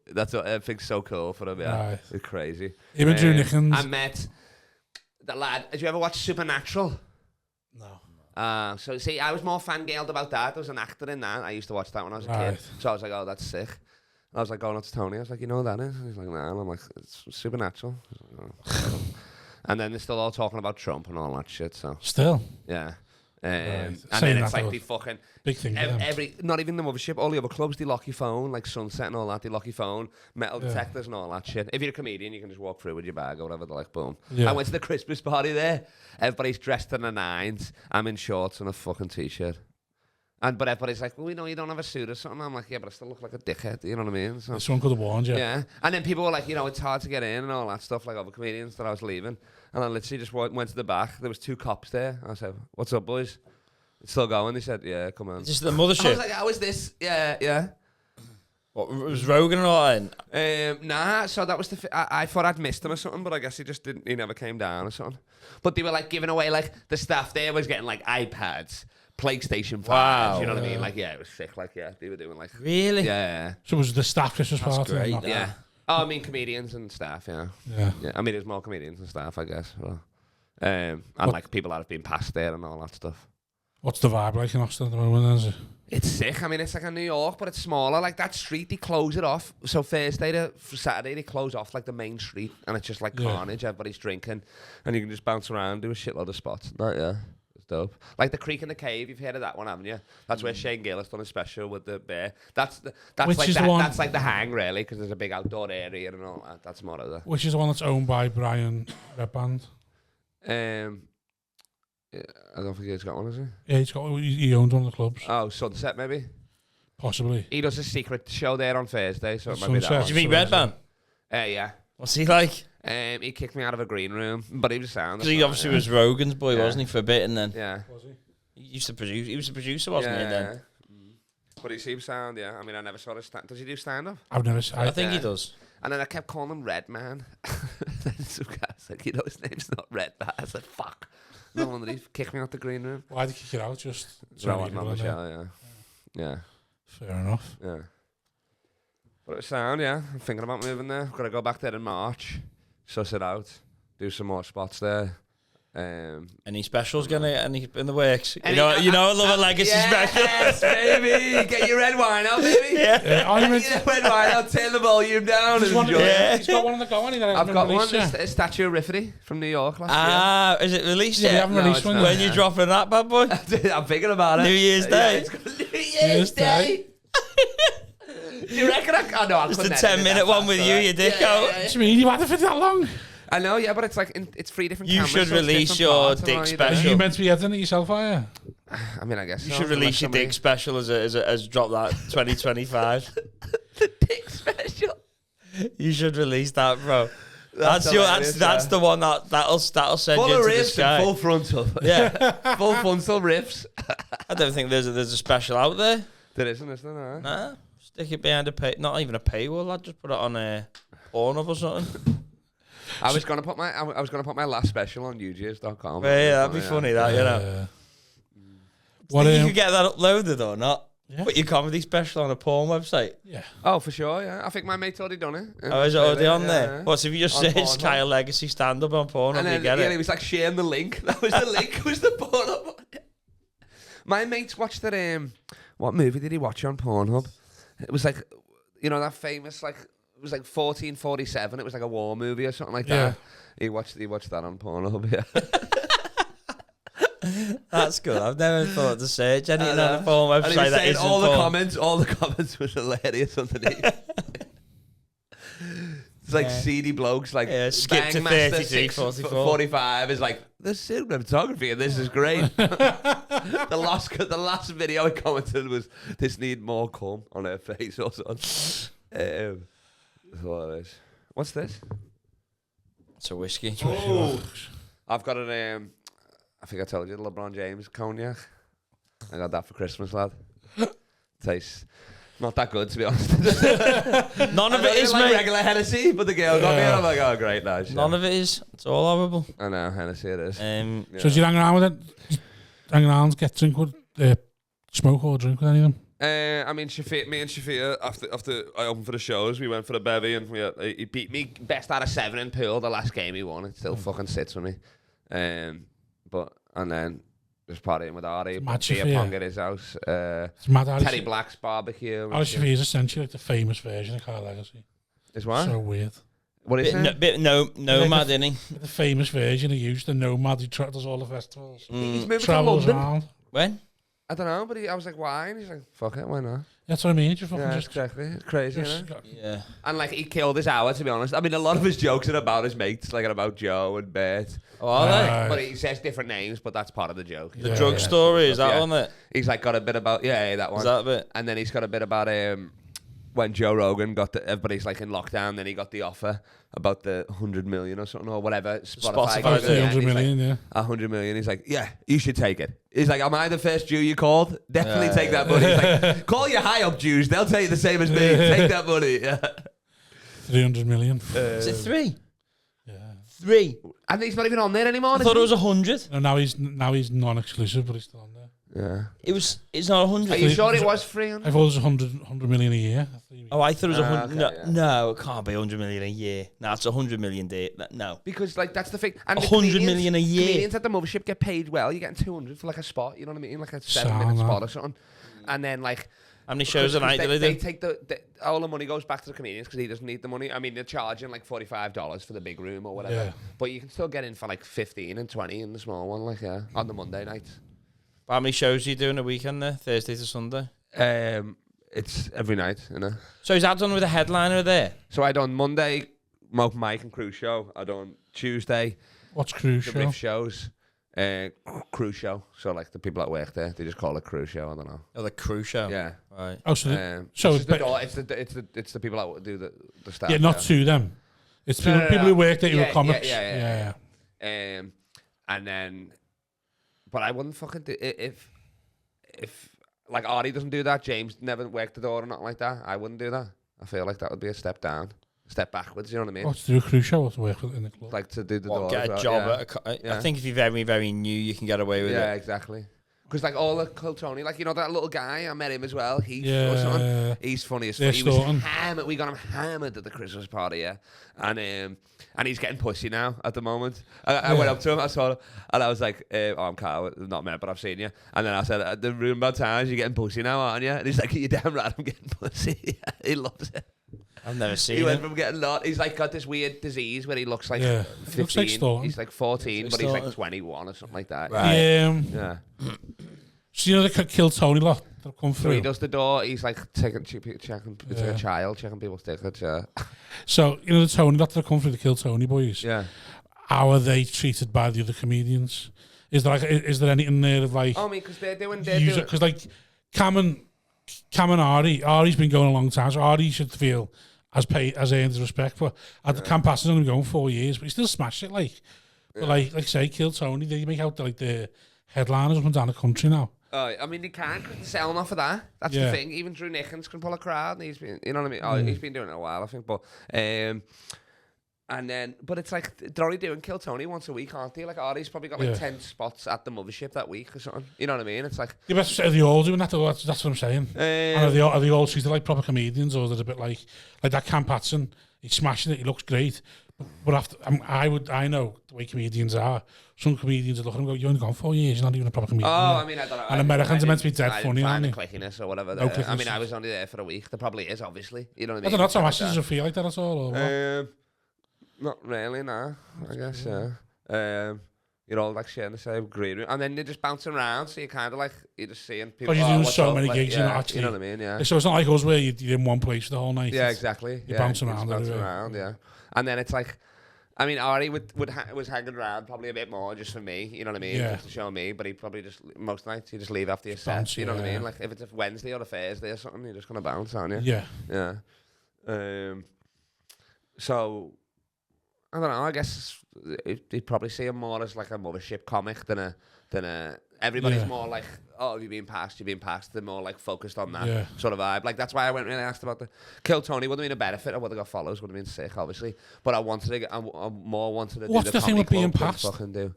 That's what everything's so cool for him, yeah. Right. It's crazy. Even Drew Nickens. I met the lad. Did you ever watch Supernatural? No. So see, I was more fangirled about that. There was an actor in that. I used to watch that when I was a kid. So I was like, oh, that's sick. I was like going up to Tony. I was like, you know what that is? And he's like, nah. And I'm like, it's Supernatural. Like, oh. And then they're still all talking about Trump and all that shit. So still, yeah. Right. And then it's like the fucking big thing. Not even the mothership, all the other clubs, they lock your phone, like Sunset and all that. They lock your phone, metal detectors and all that shit. If you're a comedian, you can just walk through with your bag or whatever. They're like, boom. I went to the Christmas party there. Everybody's dressed in the nines. I'm in shorts and a fucking t-shirt. But everybody's like, well, we know you don't have a suit or something. I'm like, yeah, but I still look like a dickhead. You know what I mean? So, this one could have warned you. Yeah. And then people were like, it's hard to get in and all that stuff, like other comedians that I was leaving. And I literally just went to the back. There was 2 cops there. I said, what's up, boys? It's still going. They said, yeah, come on. Just the mothership. I was like, how is this? Yeah. What, was Rogan all in? Nah, so that was I thought I'd missed him or something, but I guess he never came down or something. But they were like giving away, like, the staff there was getting like iPads, PlayStation 5, wow, you know what I mean? Like, yeah, it was sick. Like, yeah, they were doing like... Really? Yeah. So it was the staff Christmas party? Great, yeah. Oh, I mean, comedians and staff, yeah. I mean, there's more comedians and staff, I guess. Well, and like people that have been past there and all that stuff. What's the vibe like in Austin at the moment, is it? It's sick. I mean, it's like a New York, but it's smaller. Like that street, they close it off. So Thursday to Saturday, they close off like the main street, and it's just like carnage. Everybody's drinking, and you can just bounce around, do a shitload of spots. Yeah. Dope. Like the Creek in the Cave, you've heard of that one, haven't you? That's where Shane Gillis done a special with the bear. That's like the hang, really, because there's a big outdoor area and all that. That's more of the. Which is the one that's owned by Brian Redband. Yeah, I don't think he's got one, has he? Yeah, he owns one of the clubs. Oh, Sunset, maybe? Possibly. He does a secret show there on Thursday, so it might be that Sunset. one. Did you meet Redband? Yeah. What's he like? He kicked me out of a green room, but he was sound. Because he obviously was Rogan's boy, wasn't he, for a bit, and then... Yeah. Was he? He used to produce. He was the producer, wasn't he, then? But he seems sound, yeah. I mean, I never saw his stand. Does he do stand-up? I've never... I think he does. And then I kept calling him Red Man. Then some guy's like, his name's not Red Man. I said, fuck. No wonder he kicked me out the green room. Why'd he kick you out? Just... So I wasn't on the show, yeah. Fair enough. Yeah. But it was sound, yeah. I'm thinking about moving there. I've got to go back there in March, suss it out, do some more spots there. Any specials in the works? You know, Love a Legacy special. Yes, baby. Get your red wine out, baby. Yeah. Get your red wine out. Turn the volume down. And enjoy it. He's got one on the go. I've got one. A Statue of Rifferty from New York last year. Is it released Yeah, yet? we haven't released one. When you dropping that bad boy? I'm thinking about it. New Year's Day. It's New Year's Day. Do you reckon I know? Just a 10-minute one with you dick out. What do you mean? You had it for that long? I know, yeah, but it's like it's 3 different You cameras. should so it's release different your parts, dick and special. Are you meant to be editing it yourself, are you? I mean, I guess You so, should release your unless dick special as drop that 2025. the dick special. You should release that, bro. That's hilarious, the one that'll send Full you of into the riffs sky. and full frontal. Yeah, Full frontal riffs. I don't think there's a special out there. There isn't, is there? No. Nah, stick it behind not even a paywall. I'd just put it on a Pornhub or something. I was gonna put my last special on UGS.com. Yeah, that'd be funny. That you know. What Think you could get that uploaded or not? Yeah. Put your comedy special on a porn website. Yeah. Oh, for sure. Yeah, I think my mate's already done it. Oh, is it already on there? Yeah. What if you just On search Pornhub. Kyle Legacy stand up on Pornhub And and you then get it? he was like sharing the link. That was the link. Was the Pornhub? My mates watched that. What movie did he watch on Pornhub? It was like, you know, that famous like. It was like 1447. It was like a war movie or something like that. He watched that on Pornhub. Yeah. That's good. I've never thought to search anything on a porn And he website was that saying isn't all the porn. comments was hilarious underneath. It's like seedy blokes like skip to Bangmaster 33, 44. 45 is like the cinematography and this is great. the last video I commented was this need more cum on her face or something. What it is. What's this? It's a whiskey. Oh, I've got an I think I told you the LeBron James cognac. I got that for Christmas, lad. Tastes not that good, to be honest. None of it is, like mate. regular Hennessy, but the girl got me and I'm like, oh, great, nice. None of it is. It's all horrible. I know, Hennessy it is. So do you hang around with it? Hang around, get drink with, smoke or drink with any of them? I mean, me and Shaia, after I opened for the shows, we went for a bevy and he beat me best out of 7 in pool. The last game he won, it still fucking sits with me. And then just partying with Ari, beer pong at his house. It's mad. Teddy Black's barbecue. Ari Shaia is essentially like the famous version of Kyle Legacy. Is what? So weird. What is it? Bit nomad, isn't he? The famous version he used, the nomad, he does all the festivals. He's moving to Travels London. around. When? I don't know, but I was like, why? And he's like, fuck it, why not? That's what I mean. Just fucking Yeah, just exactly. It's crazy, just isn't it? Yeah. And like, he killed his hour, to be honest. I mean, a lot of his jokes are about his mates, like about Joe and Bert. Oh, are they? But he says different names, but that's part of the joke. The drug story, is that Yeah. one that? He's like got a bit about, that one. Is that a bit? And then he's got a bit about when Joe Rogan got everybody's like in lockdown, then he got the offer about the 100 million or something or whatever. Spotify Spotify, gives him, 100 million, like, 100 million. He's like, yeah, you should take it. He's like, am I the first Jew you called? Definitely take that money. He's like, call your high up Jews. They'll tell you the same as me. Take that money. Yeah. 300 million. Is it 3? Yeah. 3. And he's not even on there anymore. I thought it was 100. No, now he's non-exclusive, but he's still on there. Yeah. It's not 100. Are you sure it was 300? I thought it was 100 million a year. Oh, I thought it was 100. okay, No, it can't be 100 million a year. No, it's 100 million a day. No. Because like that's the thing. And 100 million a year. Comedians at the mothership get paid well. You're getting 200 for like a spot. You know what I mean? Like a 7-minute Sound, spot or something. And then like How many shows a night do they they do? take all the money goes back to the comedians because he doesn't need the money. I mean, they're charging like $45 for the big room or whatever. Yeah. But you can still get in for like 15 and 20 in the small one, like on the Monday nights. How many shows do you do in a weekend there? Thursday to Sunday? It's every night, you know. So is that done with a headliner there? So I done Monday, Mike and Crew show. I done Tuesday, What's Cruise the Show? Riff shows. Crew show. So like the people that work there, they just call it Crew show. I don't know. Oh, the crew show. Yeah. Right. Oh, so, so it's, it's, it's the people that do the stuff. yeah, not to them. It's people, people who work there who are comics. Yeah. And then, but I wouldn't fucking do if like Ari doesn't do that. James never worked the door or nothing like that. I wouldn't do that. I feel like that would be a step down, a step backwards. You know what I mean? What's to do a cruise show or to work with in the club? Like to do the door. Get a job at I think if you're very, very new, you can get away with it. Yeah, exactly. Because like all the Kil Tony, like you know that little guy, I met him as well. He's funny as fuck. Yeah, He was hammered. We got him hammered at the Christmas party, yeah. And he's getting pussy now at the moment. I went up to him, I saw him, and I was like, I'm Carl, not met, but I've seen you. And then I said, the room about times, you're getting pussy now, aren't you? And he's like, you're damn right, I'm getting pussy. He loves it. I've never seen He it. went from getting lot. He's like got this weird disease where he looks like 15. Looks like Storm. He's like 14, but he's like 21 or something like that. Right. Yeah. So you know the Kil Tony lot that come So through? he does the door. He's like checking. It's like a child checking people's tickets. Yeah. So you know the Tony lot that come through, the Kil Tony boys. Yeah. How are they treated by the other comedians? Is there anything there of like? Oh, I mean, because they're doing. Because like Cam and Ari's been going a long time, so Ari should feel as earned his respect. But Cam Pass's only been going 4 years, but he still smashed it. Like, but like say Kil Tony, they make out like the headliners up and down the country now. I mean, they can't sell enough of that. That's the thing. Even Drew Nickens can pull a crowd, and he's been, you know what I mean. Oh, he's been doing it a while, I think. But but it's like they're only doing Kil Tony once a week, aren't they? Like Ari's probably got like 10 spots at the mothership that week or something. You know what I mean? It's like Are they all doing that? That's what I'm saying. And are they all treated like proper comedians, or is it a bit like that Cam Patson? He's smashing it. He looks great. But after I know the way comedians are. Some comedians are looking and go, "You only gone 4 years. You're not even a proper comedian." I mean, I don't know. And Americans are meant to be dead funny, aren't they? Clickiness or whatever. No I mean, I was only there for a week. There probably is, obviously. You know what I mean? I don't know. Tom Ashes doesn't feel like that at all. Or what? Not really, nah. I guess, yeah. You're all like sharing the same green room, and then you're just bouncing around, so you're kind of like you're just seeing people. Because you're doing so many gigs, you're not actually. You know what I mean? Yeah. So it's not like us where you're in one place for the whole night. Yeah, exactly. You're bouncing around. Yeah. And then it's like, I mean, Ari was hanging around probably a bit more just for me. You know what I mean? Yeah. Just to show me, but he probably just most nights you just leave after your set. You know what I mean? Like if it's a Wednesday or a Thursday or something, you're just gonna bounce, aren't you? Yeah. Yeah. So. I don't know. I guess you'd probably see him more as like a mothership comic than a. Everybody's more like, oh, you've been passed. They're more like focused on that sort of vibe. Like that's why I went really asked about the Kil Tony. Would have been a benefit. I would have got follows. Would have been sick, obviously. But I wanted to. I more wanted to. What's do the thing with being passed? Fucking do.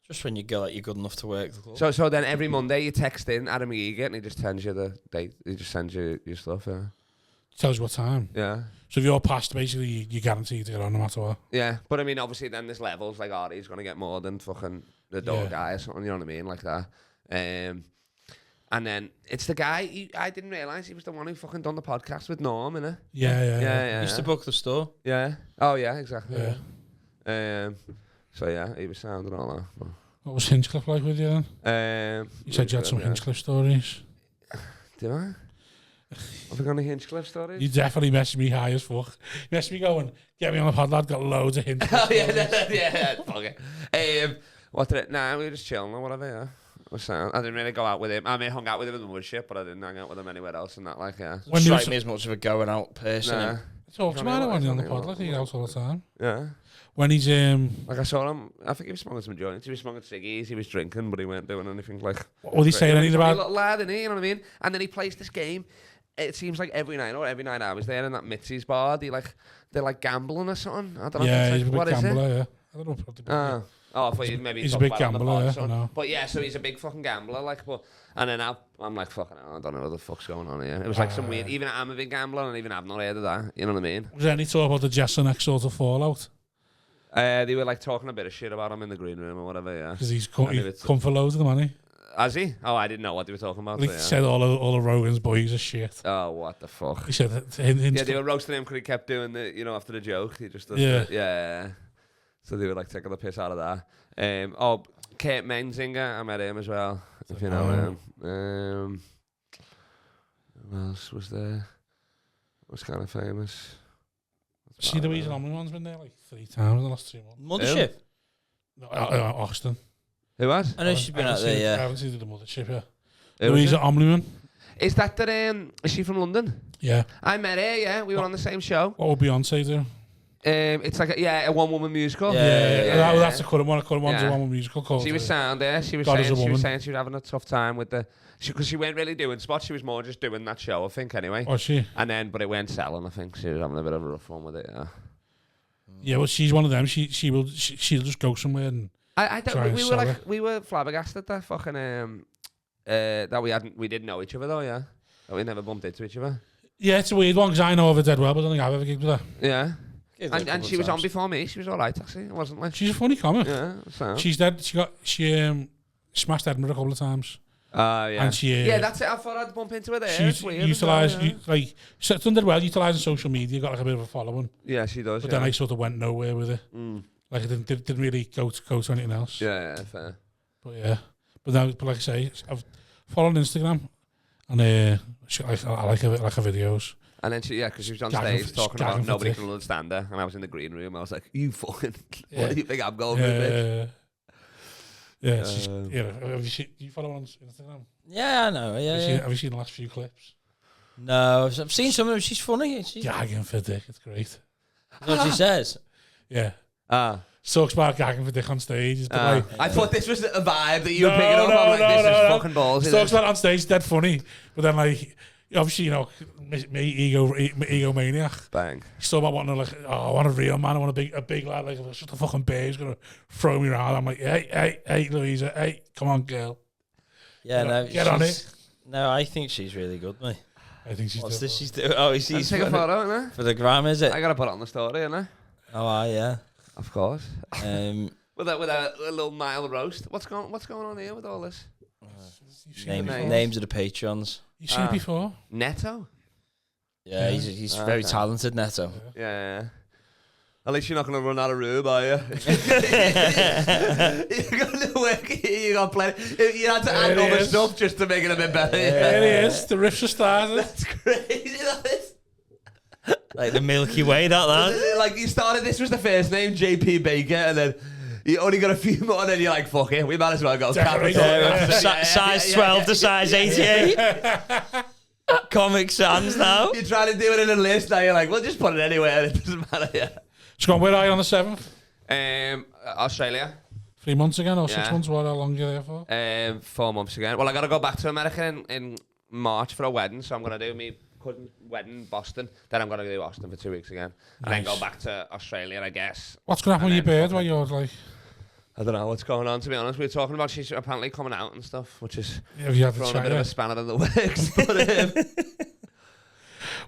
Just when you go like you're good enough to work the club. So then every Monday you text in Adam Egan and he just sends you the date. He just sends you your stuff. Yeah. Tells you what time. Yeah. So if you're passed, basically, you're guaranteed to get on no matter what. Yeah, but I mean, obviously, then there's levels. Like Ari's going to get more than fucking the dog guy or something. You know what I mean, like that. And then it's the guy. I didn't realise he was the one who fucking done the podcast with Norm, innit? Yeah. He used to book the store. Yeah. Oh yeah, exactly. Yeah. So yeah, he was sounding all that. What was Hinchcliffe like with you then? You said you had some Hinchcliffe stories. Did I? Have we got any Hinchcliffe stories? You definitely messaged me high as fuck. You messaged me going, get me on the pod, lad, got loads of Hinchcliffe stories. yeah, fuck it. What did it? Nah, we were just chilling or whatever, yeah. I didn't really go out with him. I mean, hung out with him in the woodship, but I didn't hang out with him anywhere else and that, like, yeah. When strike me as much of a going out person. Nah. Talks about it when he's on the pod, like, he's out all the time. Yeah. When he's, like, I saw him, I think he was smoking some joints, he was smoking ciggies, he was drinking, but he weren't doing anything, like... What was he saying anything about? Little lad, innit, you know what I mean? And then he plays this game. It seems like every night I was there in that Mitzi's bar, they're like gambling or something. I don't know. Yeah, he's like, a big gambler, yeah. I don't know. I thought maybe he's a big gambler, yeah. I know. But yeah, so he's a big fucking gambler, like. And then I'm like, fucking hell, I don't know what the fuck's going on here. It was like some weird. Even I'm a big gambler, and even I've not heard of that. You know what I mean? Was there any talk about the Jess and X sort of fallout? They were like talking a bit of shit about him in the green room or whatever. Yeah, because he's come for loads of the money. Has he? Oh, I didn't know what they were talking about. He said all the Rogan's boys are shit. Oh, what the fuck? He said that. Yeah, they were roasting him because he kept doing the, after the joke, he just does yeah. So they were like taking the piss out of that. Kate Menzinger, I met him as well. If you know him. Who else was there? Was kind of famous. See the reason Omni-Man's been there like 3 times in the last 2 months. Mothership? No, Austin. Who was? I know she's been out there, yeah. I haven't seen the Mothership, yeah. Louisa Omni-Man. Is that is she from London? Yeah. I met her, yeah. We were on the same show. What would Beyonce do? It's like a one-woman musical. Yeah. That's the current one. A one-woman musical called. She was sound there. She was saying she was having a tough time with because she weren't really doing spots. She was more just doing that show, I think, anyway. Was she? And then, but it weren't selling, I think. She was having a bit of a rough one with it, yeah. Yeah, well, she's one of them. She'll just go somewhere and we were flabbergasted that fucking that we didn't know each other though, yeah. That we never bumped into each other. Yeah, it's a weird one because I know of her dead well, but I don't think I've ever gigged with her. Yeah. And she was on before me. She was all right, actually. It wasn't like she's a funny comic. Yeah. So. She's dead. She smashed Edinburgh a couple of times. Yeah. And she yeah, that's it. I thought I'd bump into her there. She's utilised she's done well utilising social media. Got like a bit of a following. Yeah, she does. But then I sort of went nowhere with it. Like I didn't really go to anything else. Yeah, fair. But yeah, but like I say, I've followed on Instagram, and I like her videos. And then because she was on stage talking about nobody can understand her, and I was in the green room. I was like, "You fucking, what do you think I'm going with, bitch?" Yeah, she's, do you follow her on Instagram? Yeah, I know. Yeah, have you seen the last few clips? No, I've seen some of them. She's funny. Gagging for dick. It's great. That's what she says. Yeah. Talks about gagging for dick on stage. I thought this was a vibe that you were picking up. I'm like, this is fucking balls. Talks about it on stage, dead funny. But then, like, obviously, me, egomaniac. Bang. He's talking about wanting I want a real man. I want a big lad. Like, just a fucking bear who's going to throw me around. I'm like, hey, Louisa. Hey, come on, girl. Yeah, get on it. No, I think she's really good, mate. I think she's What's this she's doing? Oh, she's take a photo, innit? For the gram, is it? I got to put it on the story, innit? Oh, yeah. Of course. With a little Nile roast. What's going on here with all this? Names of the patrons. You've seen it before? Neto? Yeah, he's very talented, Neto. Yeah. At least you're not going to run out of room, are you? You're going to work here, you got plenty. You had to add other stuff just to make it a bit better. There it is. The riffs are started. That's crazy, that is. Like the Milky Way, that. Like you started, this was the first name, JP Baker, and then you only got a few more, and then you're like, fuck it, we might as well go. Size 12 to size 88. Comic Sans now. You're trying to do it in a list, now you're like, well, just put it anywhere, it doesn't matter. Yeah. So where are you on the 7th? Australia. 3 months again, or 6 months? How long are you there for? 4 months again. Well, I got to go back to America in March for a wedding, so I'm going to do me cousin's wedding in Boston. Then I'm going to do Austin for 2 weeks again. And then go back to Australia, I guess. What's going to happen with your bird while you're like... I don't know what's going on, to be honest. We were talking about she's apparently coming out and stuff, which is have you had throwing a bit of a spanner in the works. But,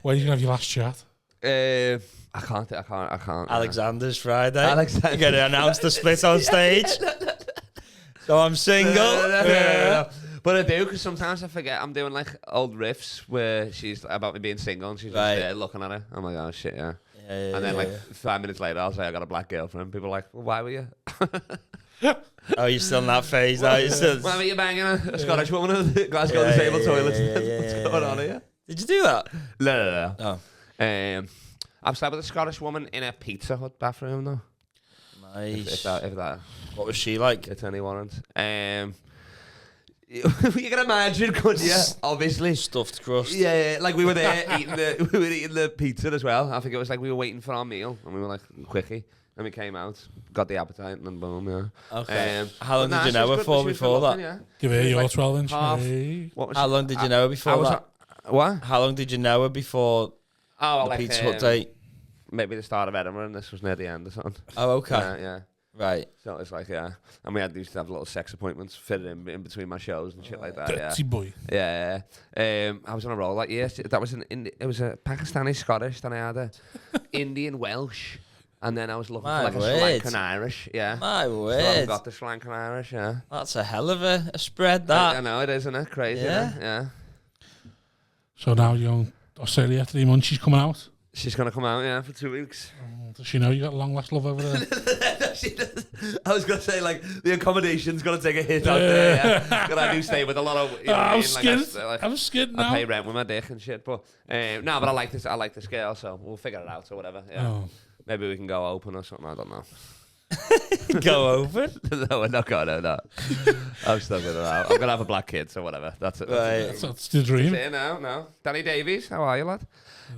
when are you going to have your last chat? I can't. Alexander's Friday. Alexander. You're going to announce the split on stage. So I'm single. No. But I do, because sometimes I forget I'm doing like old riffs where she's about me being single and she's just there looking at it. I'm like, oh shit, yeah. And then 5 minutes later I'll say I got a black girlfriend. People are like, well, why were you? Oh, you're still in that phase now. Why were you banging a Scottish woman at the Glasgow disabled toilets? What's going on here? Did you do that? No. Oh. I've slept with a Scottish woman in a Pizza Hut bathroom though. Nice. If that. What was she like? It's any warrant. You can imagine, couldn't you? Obviously. Stuffed crust. Yeah, like we were there eating the pizza as well. I think it was like we were waiting for our meal and we were like, quickie. And we came out, got the appetite, and then boom, yeah. Okay. How long did you know her for before that? Yeah. Give her your 12-inch. How long did you know her before that? What? How long did you know her before the Pizza Hut date? Maybe the start of Edinburgh, and this was near the end or something. Oh, okay. Yeah. Right. So it's like, yeah. And we used to have little sex appointments fitted in between my shows and shit like that. Dirty boy. Yeah. I was on a roll that year. That was it was a Pakistani Scottish, then I had a Indian Welsh, and then I was looking for like a Sri Lankan Irish. Yeah. My word. So I got the Sri Lankan Irish. Yeah. That's a hell of a spread. That. I know it is, isn't it? Crazy. Yeah. So now you're in Australia 3 months. She's coming out. She's gonna come out, yeah, for 2 weeks. Does she know you got long last love over there? I was gonna say like the accommodation's gonna take a hit out there. Yeah. I do stay with a lot of. I'm scared. I'm scared now. I pay rent with my dick and shit, but no, but I like this. I like this girl, so we'll figure it out or whatever. Yeah. Oh. Maybe we can go open or something. I don't know. Go open? No, we're not going. No. I'm stuck with it now. I'm gonna have a black kid, so whatever. That's it. That's the dream. No. Danny Davies, how are you, lad?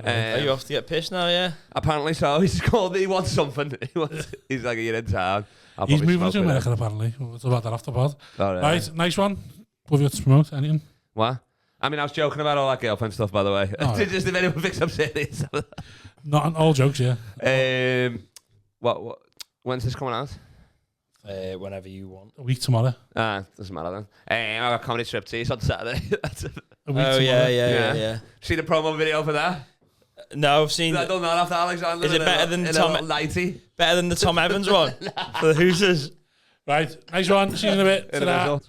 Are you off to get pissed now? Yeah. Apparently so. He's called me. He wants something. He's like, you're in town. He's moving to America apparently. We'll talk about that after pod. Right, nice one. What have you got to promote? Anything? What? I mean, I was joking about all that girlfriend stuff, by the way. Just if anyone thinks I'm serious. Not all jokes, yeah. What? When's this coming out? Whenever you want. A week tomorrow. Doesn't matter then. I got Comedy Striptease on Saturday. A week tomorrow. Yeah. See the promo video for that? No, I've seen. I don't know after Alexander. Is it better than Tom? 90? Better than the Tom Evans one for the Hooters? Right, nice one. See you in a bit. Ta-da.